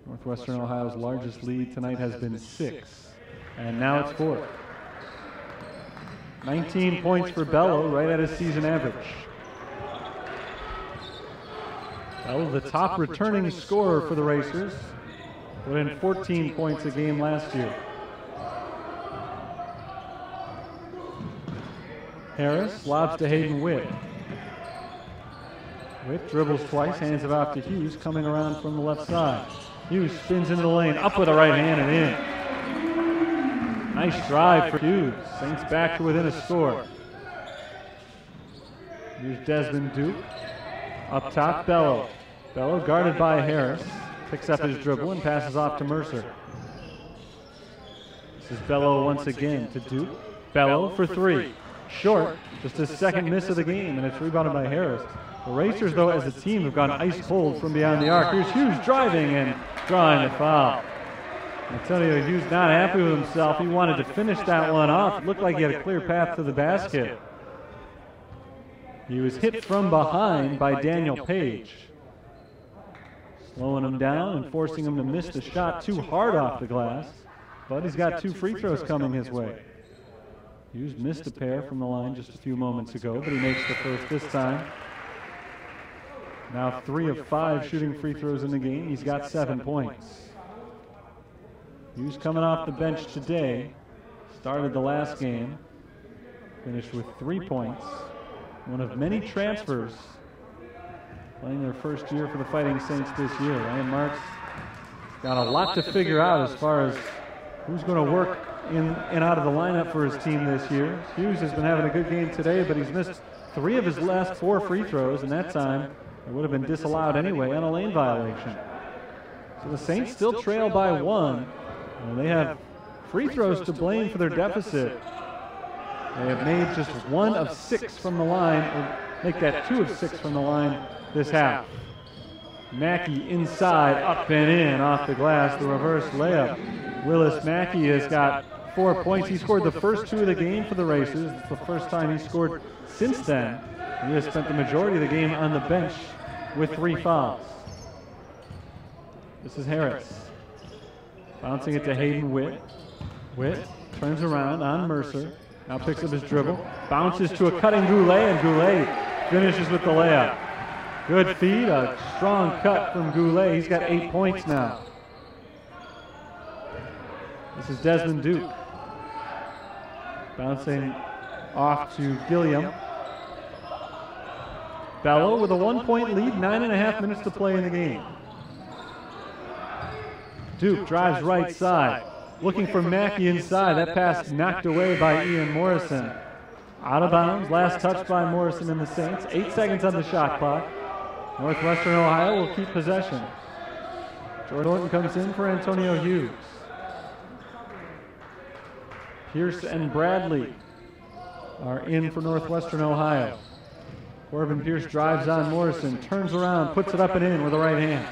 [SPEAKER 1] Northwestern Ohio's largest lead tonight has been 6, and now it's 4. 19 points for Bello, right at his season average. Bello, the top returning scorer for the Racers, put in 14 points a game last year. Harris lobs to Hayden Witt. Witt dribbles twice, hands it off to Hughes, coming around from the left side. Hughes spins into the lane, up with a right hand and in. Nice drive for Hughes. Saints back to within a score. Here's Desmond Duke. Up top, Bello. Bello guarded by Harris. Picks up his dribble and passes off to Mercer. This is Bello once again to Duke. Bello for 3. Short, just his second miss of the game, and it's rebounded by Harris. The Racers, though, as a team, have gone ice cold from beyond the arc. Here's Hughes driving and drawing the foul. I tell you, Hughes not happy with himself. He wanted to finish that one off. It looked like he had a clear path to the basket. He was hit from behind by Daniel Page, slowing him down and forcing him to miss the shot too hard off the glass. But he's got 2 free throws coming his way. Hughes missed a pair from the line just a few moments ago, but he makes the first this time. Now 3 of 5 shooting free throws in the game. He's got 7 points. Hughes coming off the bench today. Started the last game. Finished with 3 points. One of many transfers playing their first year for the Fighting Saints this year. Ryan Marks got a lot to figure out as far as who's going to work in and out of the lineup for his team this year. Hughes has been having a good game today, but he's missed 3 of his last 4 free throws, and that time it would have been disallowed anyway on a lane violation. So the Saints still trail by 1, and they have free throws to blame for their deficit. They have made just 1 of 6 from the line, or make that 2 of 6 from the line this half. Mackey inside, up and in, off the glass, the reverse layup. Willis Mackey has got 4 points. He scored the first 2 of the game for the Racers. It's the first time he scored since then. He has spent the majority of the game on the bench with 3 fouls. This is Harris. Bouncing it to Hayden Witt. Witt turns around on Mercer. Now picks up his dribble. Bounces to a cutting Goulet, and Goulet finishes with the layup. Good feed, a strong cut from Goulet. He's got 8 points now. This is Desmond Duke. Bouncing off to Gilliam. Bello with a 1-point lead, 9.5 minutes to play in the game. Duke drives right side, looking for Mackey inside. That pass knocked away by Ian Morrison. Out of bounds, last touch by Morrison and the Saints. 8 seconds on the shot clock. Northwestern Ohio will keep possession. Jordan Thornton comes in for Antonio Hughes. Pierce and Bradley are in for Northwestern Ohio. Corbin Pierce drives on Morrison, turns around, puts it up and in with the right hand.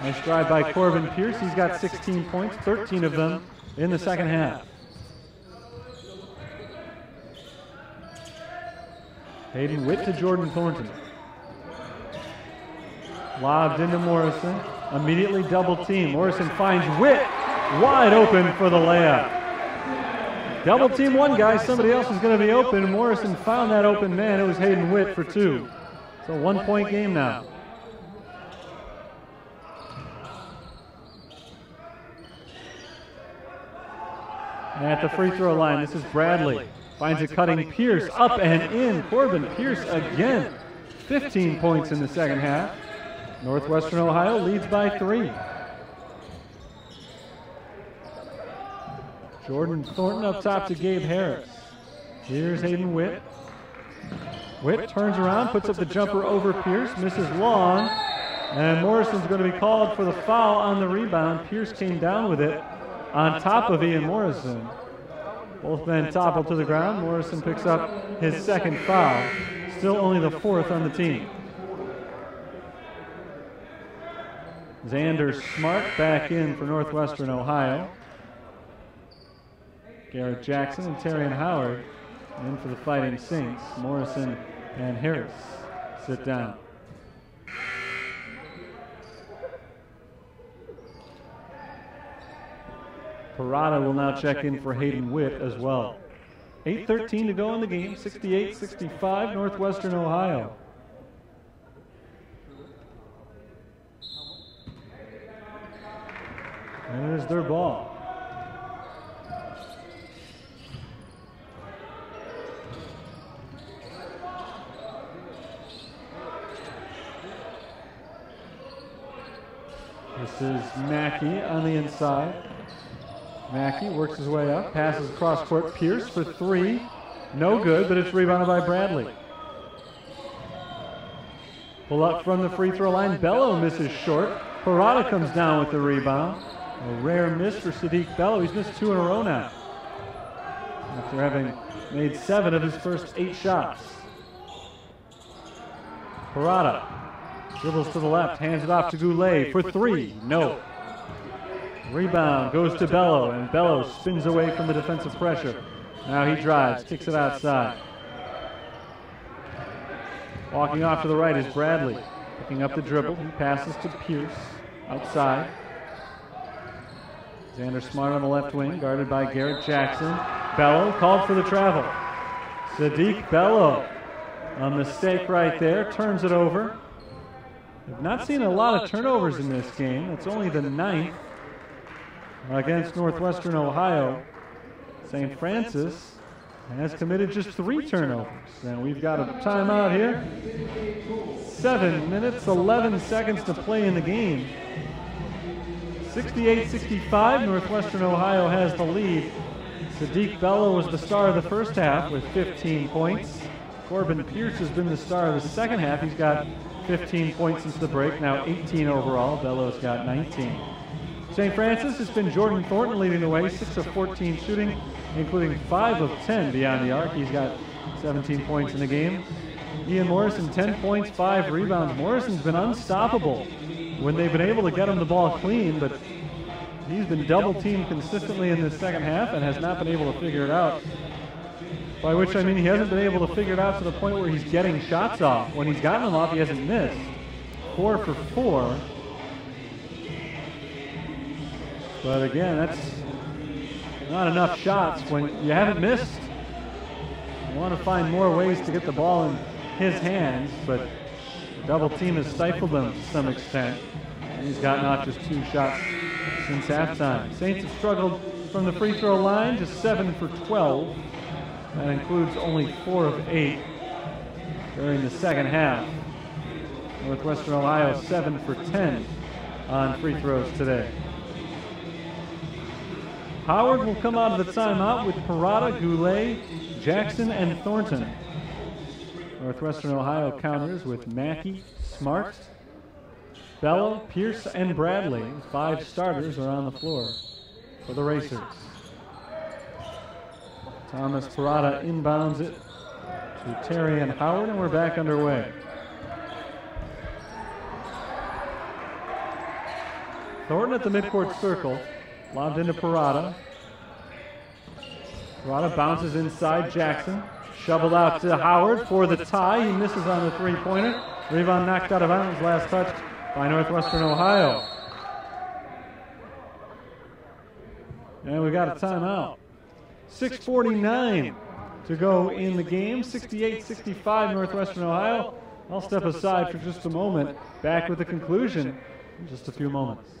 [SPEAKER 1] Nice drive by Corbin Pierce. He's got 16 points, 13 of them in the second half. Hayden Witt to Jordan Thornton. Lobbed into Morrison. Immediately double team. Morrison finds Witt wide open for the layup. Double team one guy, somebody else is going to be open. Morrison found that open man. It was Hayden Witt for 2. It's a 1-point game now. And at the free throw line, this is Bradley. Finds a cutting Pierce, up and in. Corbin Pierce again. 15 points in the second half. Northwestern Ohio leads by 3. Jordan Thornton up top to Gabe Harris. Here's Hayden Witt. Witt turns around, puts up the jumper over Pierce, misses long, and Morrison's going to be called for the foul on the rebound. Pierce came down with it on top of Ian Morrison. Both men toppled to the ground. Morrison picks up his second foul. Still only the 4th on the team. Xander Smart back in for Northwestern Ohio. Garrett Jackson and Terrion Howard in for the Fighting Saints. Morrison and Harris sit down. Parada will now check in for Hayden Witt as well. 8:13 to go in the game, 68-65 Northwestern Ohio. And it is their ball. This is Mackey on the inside. Mackey works his way up, passes across court. Pierce for 3. No good, but it's rebounded by Bradley. Pull up from the free throw line. Bello misses short. Parada comes down with the rebound. A rare miss for Sadiq Bello. He's missed 2 in a row now, after having made 7 of his first 8 shots. Parada dribbles to the left, hands it off to Goulet for 3. No. Rebound goes to Bello, and Bello spins away from the defensive pressure. Now he drives, kicks it outside. Walking off to the right is Bradley. Picking up the dribble, he passes to Pierce outside. Xander Smart on the left wing, guarded by Garrett Jackson. Bello called for the travel. Sadiq Bello, a mistake right there, turns it over. We've not seen a lot of turnovers in this game. It's only the 9th against Northwestern Ohio. St. Francis has committed just 3 turnovers. And we've got a timeout here. 7 minutes, 11 seconds to play in the game. 68-65, Northwestern Ohio has the lead. Sadiq Bello was the star of the first half with 15 points. Corbin Pierce has been the star of the second half. He's got 15 points since the break, now 18 overall. Bello's got 19. St. Francis, it's been Jordan Thornton leading the way, 6 of 14 shooting, including 5 of 10 beyond the arc. He's got 17 points in the game. Ian Morrison, 10 points, 5 rebounds. Morrison's been unstoppable when they've been able to get him the ball clean, but he's been double-teamed consistently in this second half and has not been able to figure it out. By which I mean he hasn't been able to figure it out to the point where he's getting shots off. When he's gotten them off, he hasn't missed. 4 for 4. But again, that's not enough shots when you haven't missed. You want to find more ways to get the ball in his hands, but the double team has stifled them to some extent. And he's gotten off just 2 shots since halftime. Saints have struggled from the free throw line, just 7 for 12. That includes only 4 of 8 during the second half. Northwestern Ohio 7 for 10 on free throws today. Howard will come out of the timeout with Parada, Goulet, Jackson, and Thornton. Northwestern Ohio counters with Mackey, Smart, Bella, Pierce, and Bradley. 5 starters are on the floor for the Racers. Thomas Parada inbounds it to Terry and Howard, and we're back underway. Thornton at the midcourt circle, lobbed into Parada. Parada bounces inside Jackson, shoveled out to Howard for the tie. He misses on the 3-pointer. Rebound knocked out of bounds, last touched by Northwestern Ohio. And we got a timeout. 6:49 to go in the game. 68-65 Northwestern Ohio. I'll step aside for just a moment. Back with the conclusion in just a few moments.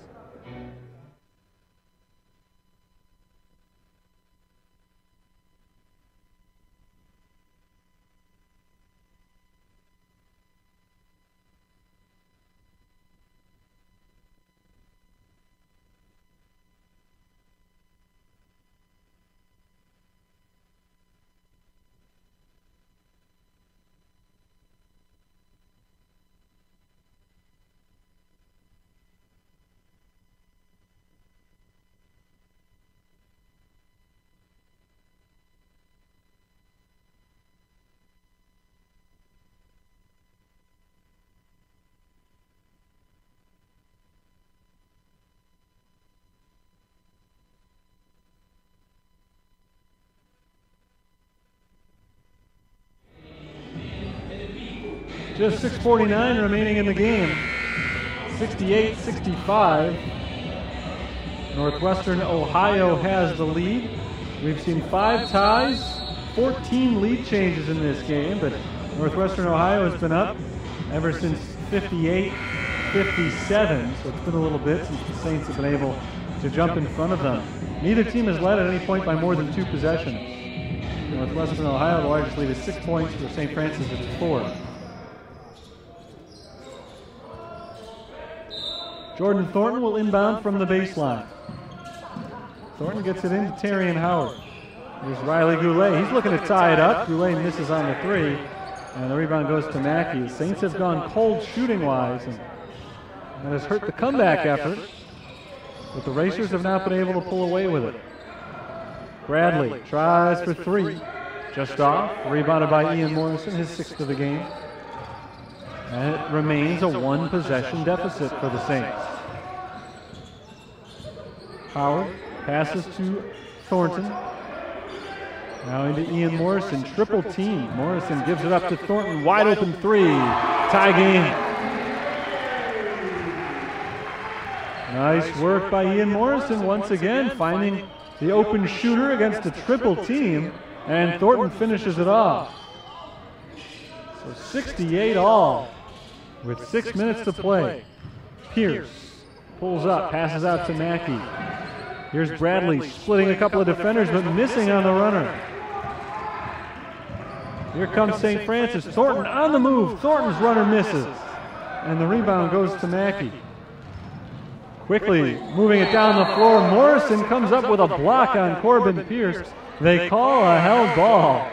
[SPEAKER 1] Just 6:49 remaining in the game. 68-65. Northwestern Ohio has the lead. We've seen 5 ties, 14 lead changes in this game, but Northwestern Ohio has been up ever since 58-57, so it's been a little bit since the Saints have been able to jump in front of them. Neither team has led at any point by more than 2 possessions. Northwestern Ohio, the largest lead is 6 points, for St. Francis it's 4. Jordan Thornton will inbound from the baseline. Thornton gets it into Terry and Howard. Here's Riley Goulet. He's looking to tie it up. Goulet misses on the 3, and the rebound goes to Mackey. The Saints have gone cold shooting-wise, and that has hurt the comeback effort, but the Racers have not been able to pull away with it. Bradley tries for 3. Just off. Rebounded by Ian Morrison, his 6th of the game. And it remains a 1-possession deficit for the Saints. Howard passes to Thornton. Now into Ian Morrison, triple team. Morrison gives it up to Thornton, wide open 3. Tie game. Nice work by Ian Morrison once again, finding the open shooter against a triple team, and Thornton finishes it off. So 68 all with 6 minutes to play. Pierce pulls up, passes out to Mackey. Here's Bradley splitting a couple of defenders but missing on the runner. Here comes St. Francis. Thornton on the move. Thornton's runner misses. And the rebound goes to Mackey. Quickly moving it down the floor. Morrison comes up with a block on Corbin Pierce. They call a held ball.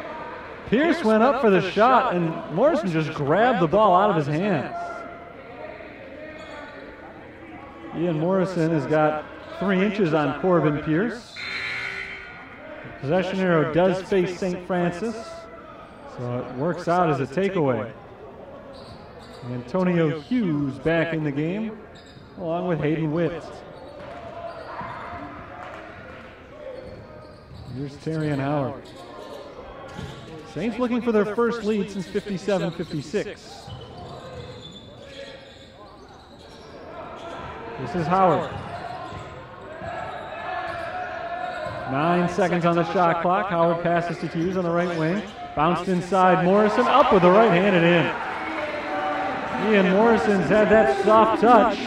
[SPEAKER 1] Pierce went up for the shot, and Morrison just grabbed the ball out of his hands. Ian Morrison has got 3 inches on Corbin Pierce. The possession arrow does face St. Francis, so it works out as a takeaway. Antonio Hughes back in the game, along with Hayden Witt. Here's Terry and Howard. Saints looking for their first lead since 57-56. This is Howard. 9 seconds on the shot clock. Howard passes to Hughes on the right wing. Bounced inside. Morrison up with the right handed in. Ian Morrison's had that soft touch.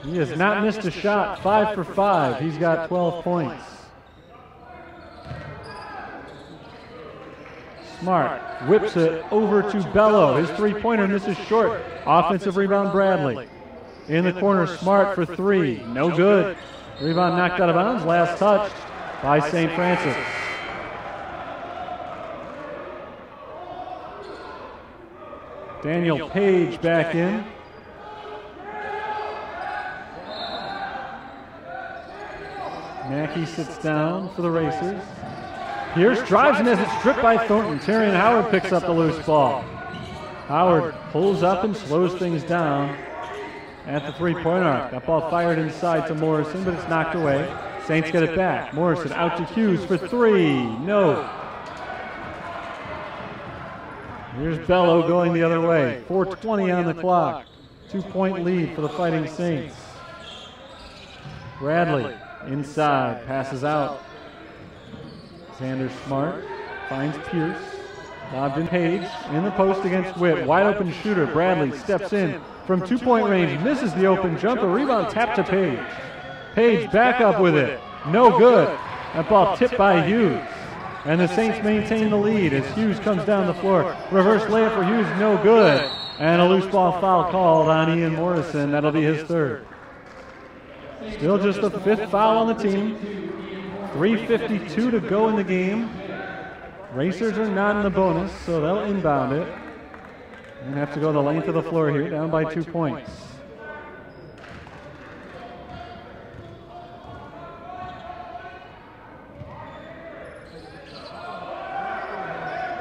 [SPEAKER 1] He has not missed a shot. 5 for 5. He's got 12 points. Smart whips it over to Bello. His three-pointer misses short. Offensive rebound, Bradley. In the corner, Smart for 3. No good. Rebound knocked out of bounds. Last touch by St. Francis. Daniel Page back in. Mackey sits down for the Racers. Pierce drives and has it stripped by Thornton. Terrion Howard picks up the loose ball. Howard pulls up and slows things down at the three-point arc. That ball fired inside to Morrison, but it's knocked away. Saints get it back. Morrison out to Hughes for 3. No. Here's Bello going the other way. 4:20 on the clock. 2-point lead for the Fighting Saints. Bradley inside, passes out. Xander Smart finds Pierce. Lobbed in Page in the post against Witt. Wide open shooter. Bradley steps in from 2-point range. Misses the open jumper. Rebound tapped to Page. Page back up with it. No good. That ball tipped by Hughes. And the Saints maintain the lead as Hughes comes down the floor. Reverse layup for Hughes. No good. And a loose ball foul called on Ian Morrison. That'll be his third. Still just the 5th foul on the team. 3:52 to go in the game. Racers are not in the bonus, so they'll inbound it. And have to go the length of the floor here, down by 2 points.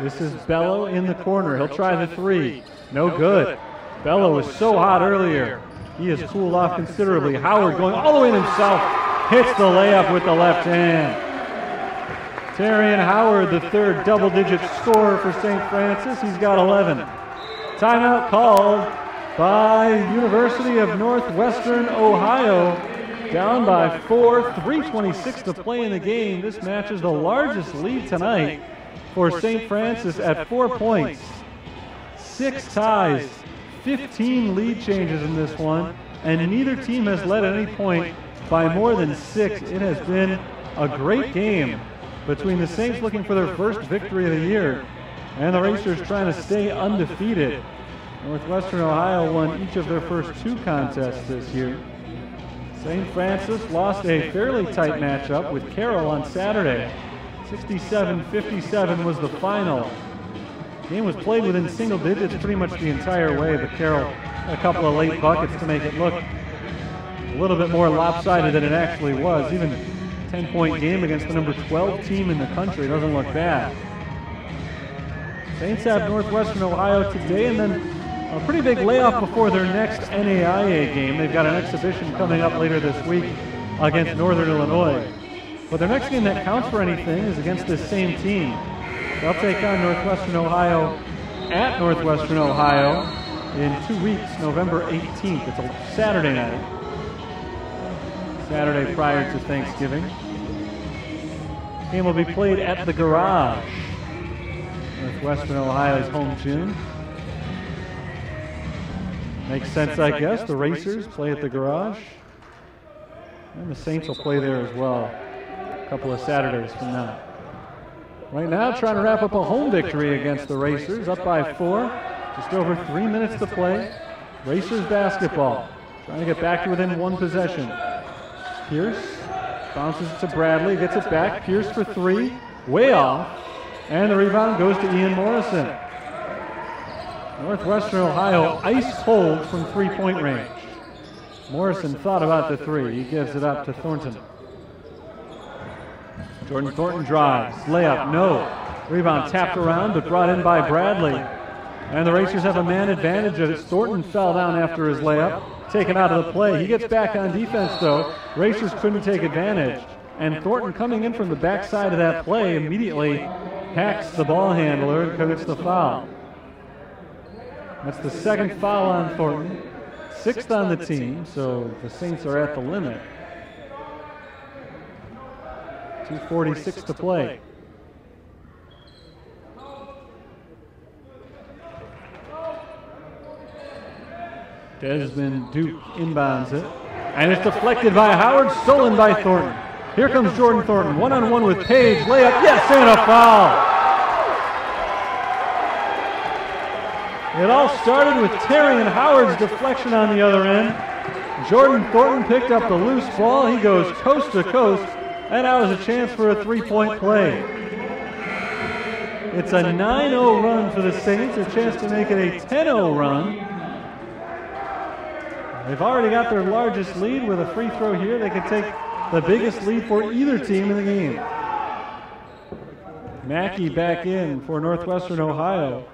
[SPEAKER 1] This is Bello in the corner. He'll try the 3. No good. Bello was so hot earlier. He has cooled off considerably. Howard going all the way in himself. Hits the layup with the left hand. Terrion Howard, the third double-digit scorer for St. Francis. He's got 11. Timeout called by University of Northwestern Ohio. Down by 4, 3:26 to play in the game. This match is the largest lead tonight for St. Francis at 4 points. 6 ties, 15 lead changes in this one, and neither team has led at any point by more than 6. It has been a great game between the Saints looking for their first victory of the year and the Racers trying to stay undefeated. Northwestern Ohio won each of their first 2 contests this year. St. Francis lost a fairly tight matchup with Carroll on Saturday. 67-57 was the final. The game was played within single digits pretty much the entire way, but Carroll had a couple of late buckets to make it look a little bit more lopsided than it actually was. Even a 10-point game against the number 12 team in the country doesn't look bad. Saints have Northwestern Ohio today, and then a pretty big layoff before their next NAIA game. They've got an exhibition coming up later this week against Northern Illinois. But their next game that counts for anything is against this same team. They'll take on Northwestern Ohio at Northwestern Ohio in 2 weeks, November 18th. It's a Saturday night. Saturday prior to Thanksgiving. The game will be played at the Garage. Northwestern Ohio's home gym. Makes sense, I guess. The Racers play at the Garage. And the Saints will play there as well a couple of Saturdays from now. Right now, trying to wrap up a home victory against the Racers, up by 4. Just over 3 minutes to play. Racers basketball. Trying to get back to within 1 possession. Pierce bounces it to Bradley, gets it back. Pierce for 3, way off. And the rebound goes to Ian Morrison. Northwestern Ohio ice cold from 3-point range. Morrison thought about the 3. He gives it up to Thornton. Jordan Thornton drives. Layup, no. Rebound tapped around, but brought in by Bradley. And the Racers have a man advantage as Thornton fell down after his layup. Taken out of the play. He gets back on defense, though. Racers couldn't take advantage. And Thornton, coming in from the backside of that play, immediately hacks the ball handler and commits the foul. That's the 2nd foul on Thornton. 6th on the team, so the Saints are at the limit. 2:46 to play. Desmond Duke inbounds it. And it's deflected by Howard, stolen by Thornton. Here comes Jordan Thornton, one-on-one with Page, layup, yes, and a foul. It all started with Terry and Howard's deflection on the other end. Jordan Thornton picked up the loose ball. He goes coast to coast, and now is a chance for a three-point play. It's a 9-0 run for the Saints, a chance to make it a 10-0 run. They've already got their largest lead. With a free throw here, they can take the biggest lead for either team in the game. Mackey back in for Northwestern Ohio.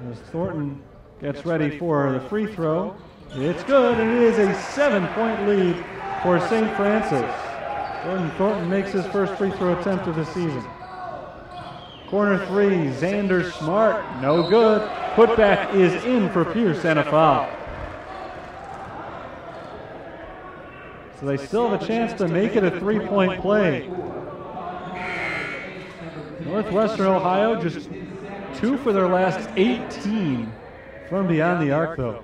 [SPEAKER 1] As Thornton gets ready for the free throw. It's good, and it is a 7-point lead for St. Francis. Jordan Thornton makes his first free throw attempt of the season. Corner three, Xander Smart, no good. Putback is in for Pierce and a foul. So they still have a chance to make it a three-point play. Northwestern Ohio just 2 for their last 18 from beyond the arc, though.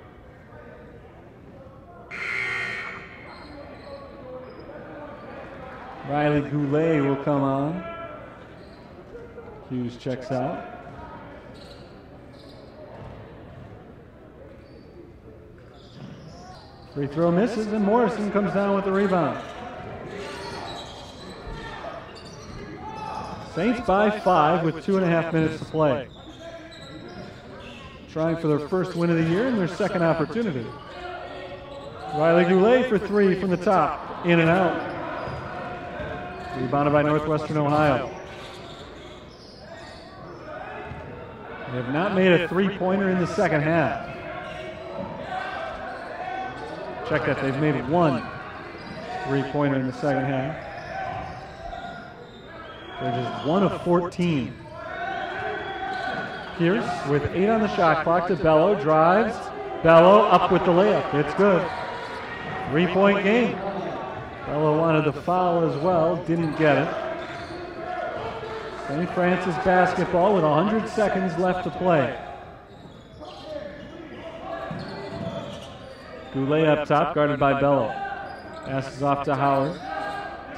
[SPEAKER 1] Riley Goulet will come on. Hughes checks out. Free throw misses, and Morrison comes down with the rebound. Saints by 5 with 2.5 minutes to play. Trying for their first win of the year and their second opportunity. Riley Goulet for 3 from the top, in and out. Rebounded by Northwestern Ohio. They have not made a three-pointer in the second half. Check that, they've made 1 three-pointer in the second half. They're just 1 of 14. Pierce with 8 on the shot clock to Bello, drives. Bello up with the layup, it's good. 3-point game. Bello wanted the foul as well, didn't get it. St. Francis basketball with 100 seconds left to play. Goulet up top, guarded by Bello. Passes off to Howard.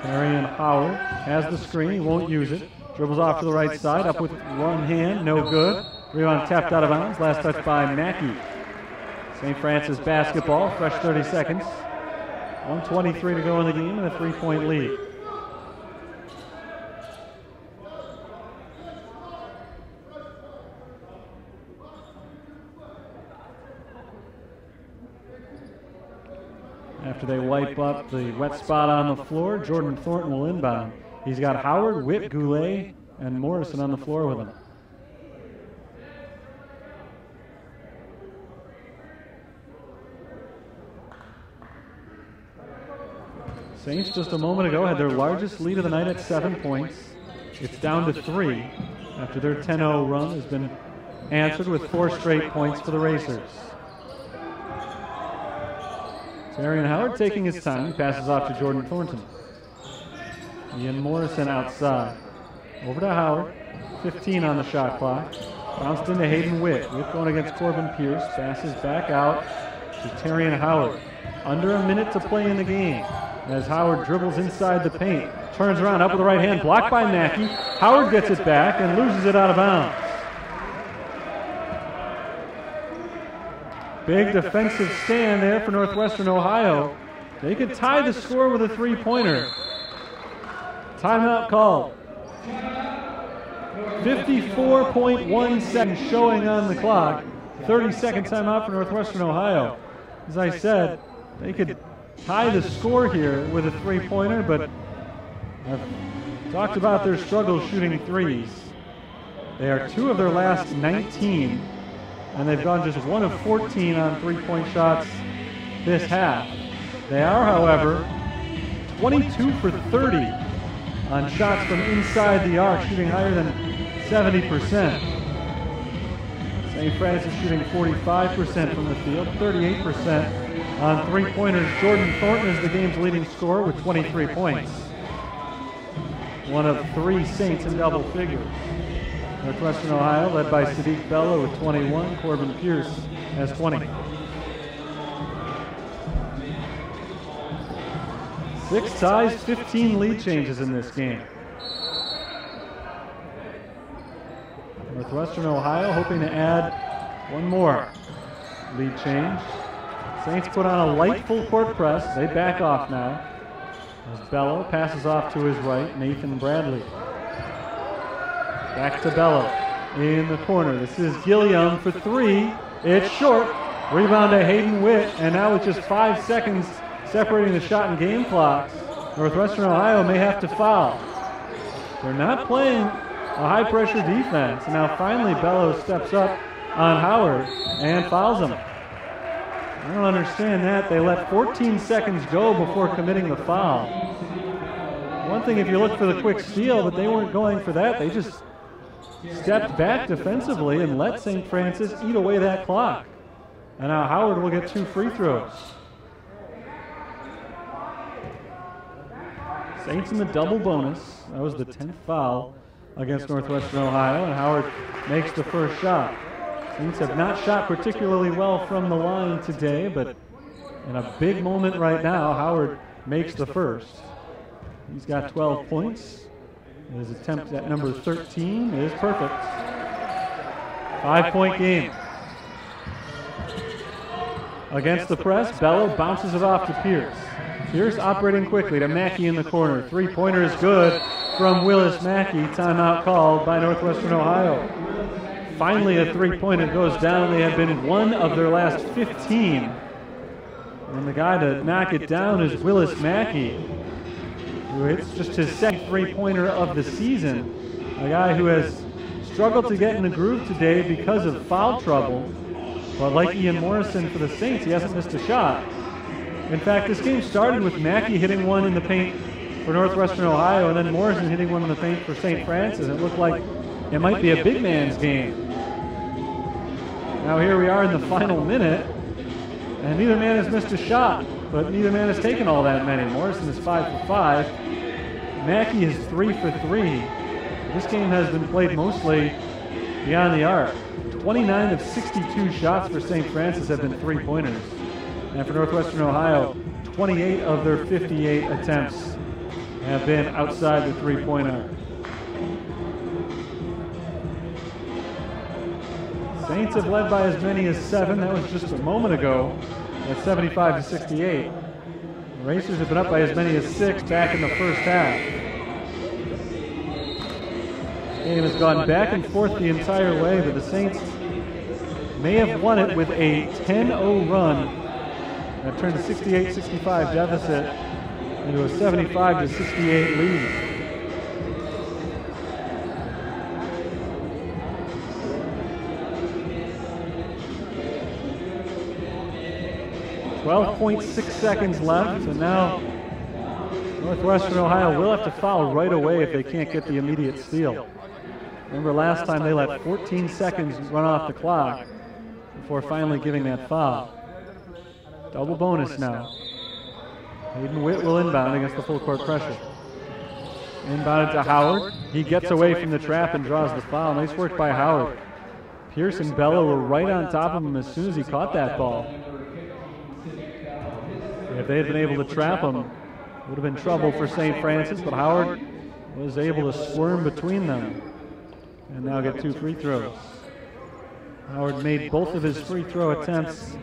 [SPEAKER 1] Terry Howard has the screen, he won't use it. Dribbles off to the right side, up with one hand, no good. Rebound tapped out of bounds, last touch by Mackey. St. Francis basketball, fresh 30 seconds. 1:23 to go in the game and a 3-point lead. After they wipe up the wet spot on the floor, Jordan Thornton will inbound. He's got Howard, Witt, Goulet, and Morrison on the floor with him. Saints just a moment ago had their largest lead of the night at 7 points. It's down to 3 after their 10-0 run has been answered with 4 straight points for the Racers. Terry Howard taking his time, passes off to Jordan Thornton. Ian Morrison outside. Over to Howard, 15 on the shot clock. Bounced into Hayden Witt. Witt going against Corbin Pierce, passes back out to Terry Howard. Under a minute to play in the game as Howard dribbles inside the paint. Turns around, up with the right hand, blocked by Mackey. Howard gets it back and loses it out of bounds. Big defensive stand there for Northwestern Ohio. They could tie the score with a three-pointer. Timeout called. 54.1 seconds showing on the clock. 30-second timeout for Northwestern Ohio. As I said, they could tie the score here with a three-pointer, but I've talked about their struggle shooting threes. They are 2 of their last 19. And they've gone just 1 of 14 on three-point shots this half. They are, however, 22 for 30 on shots from inside the arc, shooting higher than 70%. St. Francis shooting 45% from the field, 38% on three-pointers. Jordan Thornton is the game's leading scorer with 23 points. one of 3 Saints in double figures. Northwestern Ohio led by Sadiq Bello with 21. Corbin Pierce has 20. 6 ties, 15 lead changes in this game. Northwestern Ohio hoping to add one more lead change. Saints put on a light full court press. They back off now. As Bello passes off to his right, Nathan Bradley. Back to Bello in the corner. This is Gilliam for 3. It's short. Rebound to Hayden Witt, and now with just 5 seconds separating the shot and game clocks, Northwestern Ohio may have to foul. They're not playing a high-pressure defense. And now finally Bello steps up on Howard and fouls him. I don't understand that. They let 14 seconds go before committing the foul. One thing if you look for the quick steal, but they weren't going for that. They just stepped back defensively and let St. Francis eat away that clock. And now Howard will get 2 free throws. Saints in the double bonus. That was the 10th foul against Northwestern Ohio, and Howard makes the first shot. Saints have not shot particularly well from the line today, but in a big moment right now, Howard makes the first. He's got 12 points. His attempt at number 13 is perfect. 5-point game. Against the press, Bello bounces it off to Pierce. Pierce operating quickly to Mackey in the corner. 3-pointer is good from Willis Mackey. Timeout called by Northwestern Ohio. Finally, a 3-pointer goes down. They have been 1 of their last 15. And the guy to knock it down is Willis Mackey, who hits just his second 3-pointer of the season. A guy who has struggled to get in the groove today because of foul trouble. But like Ian Morrison for the Saints, he hasn't missed a shot. In fact, this game started with Mackey hitting one in the paint for Northwestern Ohio, and then Morrison hitting one in the paint for St. Francis. It looked like it might be a big man's game. Now here we are in the final minute, and neither man has missed a shot, but neither man has taken all that many. Morrison is 5 for 5. Mackey is 3 for 3. This game has been played mostly beyond the arc. 29 of 62 shots for St. Francis have been 3-pointers. And for Northwestern Ohio, 28 of their 58 attempts have been outside the 3-point arc. Saints have led by as many as 7. That was just a moment ago at 75 to 68. The Racers have been up by as many as 6 back in the first half. This game has gone back and forth the entire way, but the Saints may have won it with a 10-0 run that turned a 68-65 deficit into a 75-68 lead. .6 seconds left, and now Northwestern Ohio will have to foul right away if they can't get the immediate steal. Remember last time they let 14 seconds run off the clock before finally giving that foul. Double bonus now. Hayden Witt will inbound against the full court pressure. Inbounded to Howard. He gets away from the trap and draws the foul. Nice work by Howard. Pierce and Bello were right on top of him as soon as he caught that ball. If they had been able to trap him, it would have been trouble for St. Francis, but Howard was able to squirm between them and now get 2 free throws. Howard made both of his free throw attempts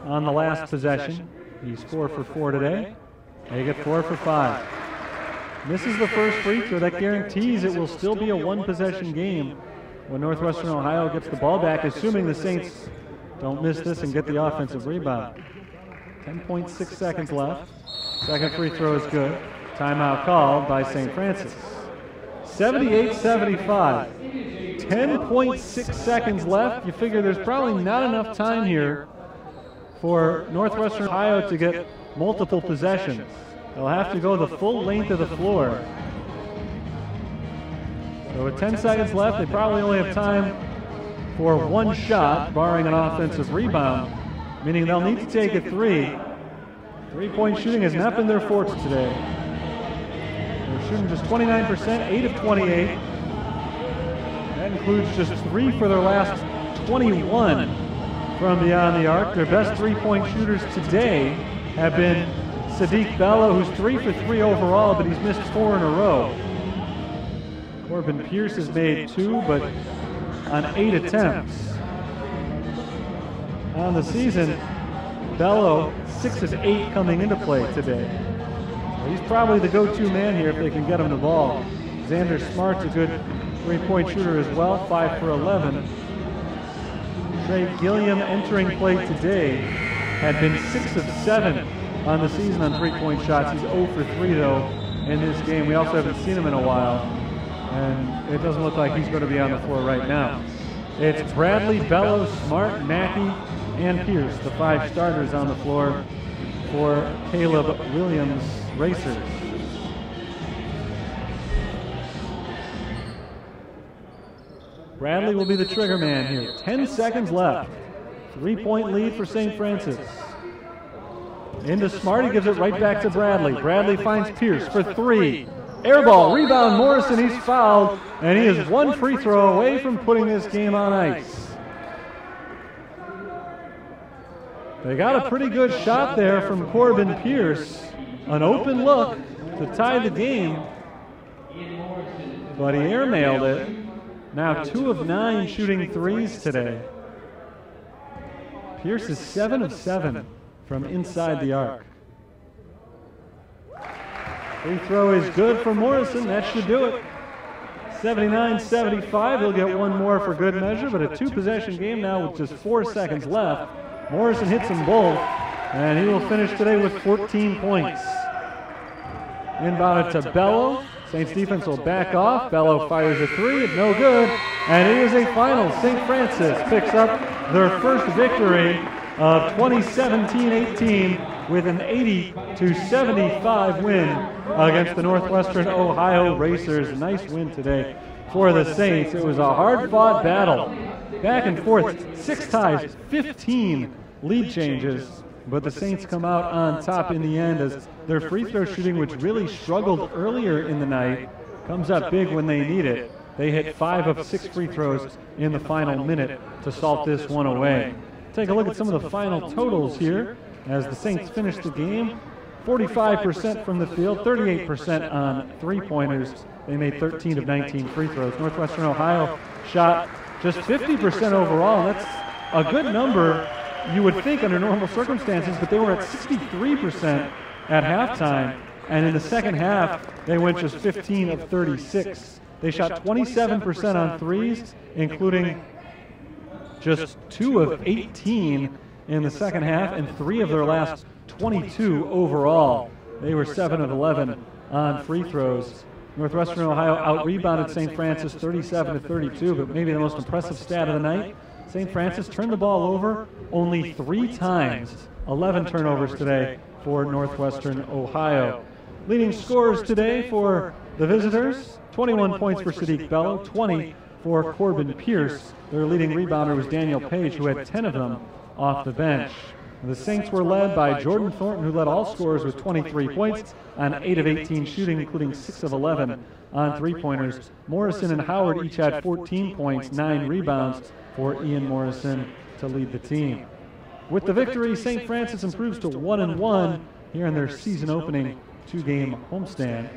[SPEAKER 1] on the last possession. He's 4 for 4 today. They get 4 for 5. Misses the first free throw. That guarantees it will still be a 1-possession game when Northwestern Ohio gets the ball back, assuming the Saints don't miss this and get the offensive rebound. 10.6 seconds left. Second free throw is good. Timeout called by St. Francis. 78-75. 10.6 seconds left. You figure there's probably not enough time here for Northwestern Ohio to get multiple possessions. They'll have to go the full length of the floor. So with 10 seconds left, they probably only have time for 1 shot, barring an offensive rebound, meaning they'll need to take a 3. 3-point shooting has not been their forte today. Their shooting just 29%, 8 of 28. That includes just 3 for their last 21 from beyond the arc. Their best three-point shooters today have been Sadiq Bello, who's 3 for 3 overall, but he's missed 4 in a row. Corbin Pierce has made 2, but on 8 attempts. On the season, Bello 6 of 8 coming into play today. So he's probably the go-to man here if they can get him the ball. Xander Smart's a good three-point shooter as well, 5 for 11. Trey Gilliam entering play today had been 6 of 7 on the season on three-point shots. He's 0 for 3 though in this game. We also haven't seen him in a while, and it doesn't look like he's going to be on the floor right now. It's Bradley, Bello, Smart, Mackey, and Pierce, the 5 starters on the floor for Caleb Williams Racers. Bradley will be the trigger man here. 10 seconds left. 3-point lead for St. Francis. Into Smart, he gives it right back to Bradley. Bradley finds Pierce for 3. Air ball, rebound Morrison, he's fouled, and he is 1 free throw away from putting this game on ice. They got a pretty good shot there from Corbin Pierce. An open look to tie the game, but he airmailed it. Now 2 of 9 shooting threes today. Pierce is 7 of 7 from inside the arc. Free throw is good for Morrison. That should do it. 79-75. He'll get one more for good measure, but a 2-possession game now with just 4 seconds left. Morrison hits them both, and he will finish today with 14 points. Inbounded to Bello. Saints defense will back off. Bello fires a 3, it's no good, and it is a final. St. Francis picks up their first victory of 2017-18 with an 80-75 win against the Northwestern Ohio Racers. Nice win today for the Saints. It was a hard-fought battle. Back and forth, 6 ties, 15 lead changes, but the Saints come out on top in the end as their free throw shooting, which really struggled earlier in the night, comes up big when they need it. They hit 5 of 6 free throws in the final minute to salt this one away. Take a look at some of the final totals here as the Saints finish the game. 45% from the field, 38% on three-pointers. They made 13 of 19 free throws. Northwestern Ohio shot just 50% overall. That's a good number, you would think, under normal circumstances, but they were at 63% at halftime, and in the second half, they went just 15 of 36. They shot 27% on threes, including just 2 of 18 in the second half, and 3 of their last 22 overall. They were 7 of 11 on free throws. Northwestern Ohio out-rebounded St. Francis 37-32, but maybe the most impressive stat of the night, St. Francis turned the ball over only 3 times. 11 turnovers today for Northwestern Ohio. Leading scorers today for the visitors, 21 points for Sadiq Bello, 20 for Corbin Pierce. Their leading rebounder was Daniel Page, who had 10 of them off the bench. The Saints were led by Jordan Thornton, who led all scorers with 23 points on 8 of 18 shooting, including 6 of 11 on three-pointers. Morrison and Howard each had 14 points, 9 rebounds for Ian Morrison to lead the team. With the victory, St. Francis improves to 1-1 here in their season-opening 2-game homestand.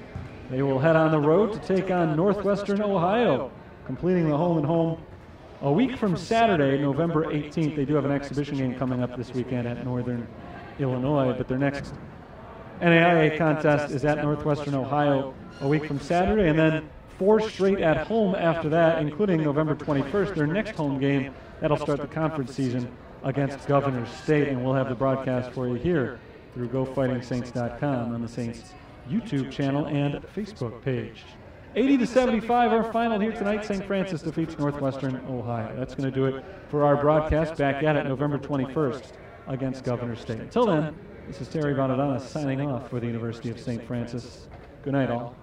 [SPEAKER 1] They will head on the road to take on Northwestern Ohio, completing the home-and-home a week from Saturday, November 18th. They do have an exhibition game coming up this weekend at Northern Illinois, but their next NAIA contest is at Northwestern Ohio a week from Saturday, and then 4 straight at home after that, including November 21st, their next home game. That'll start the conference season against Governors State, and we'll have the broadcast for you here through GoFightingSaints.com on the Saints YouTube channel and Facebook page. 80-75, our final here tonight. St. Francis defeats Northwestern Ohio. That's going to do it for our broadcast. Back at it November 21st against Governors State. Until then, this is Terry Bonadonna signing off for the University of St. Francis. Good night, all.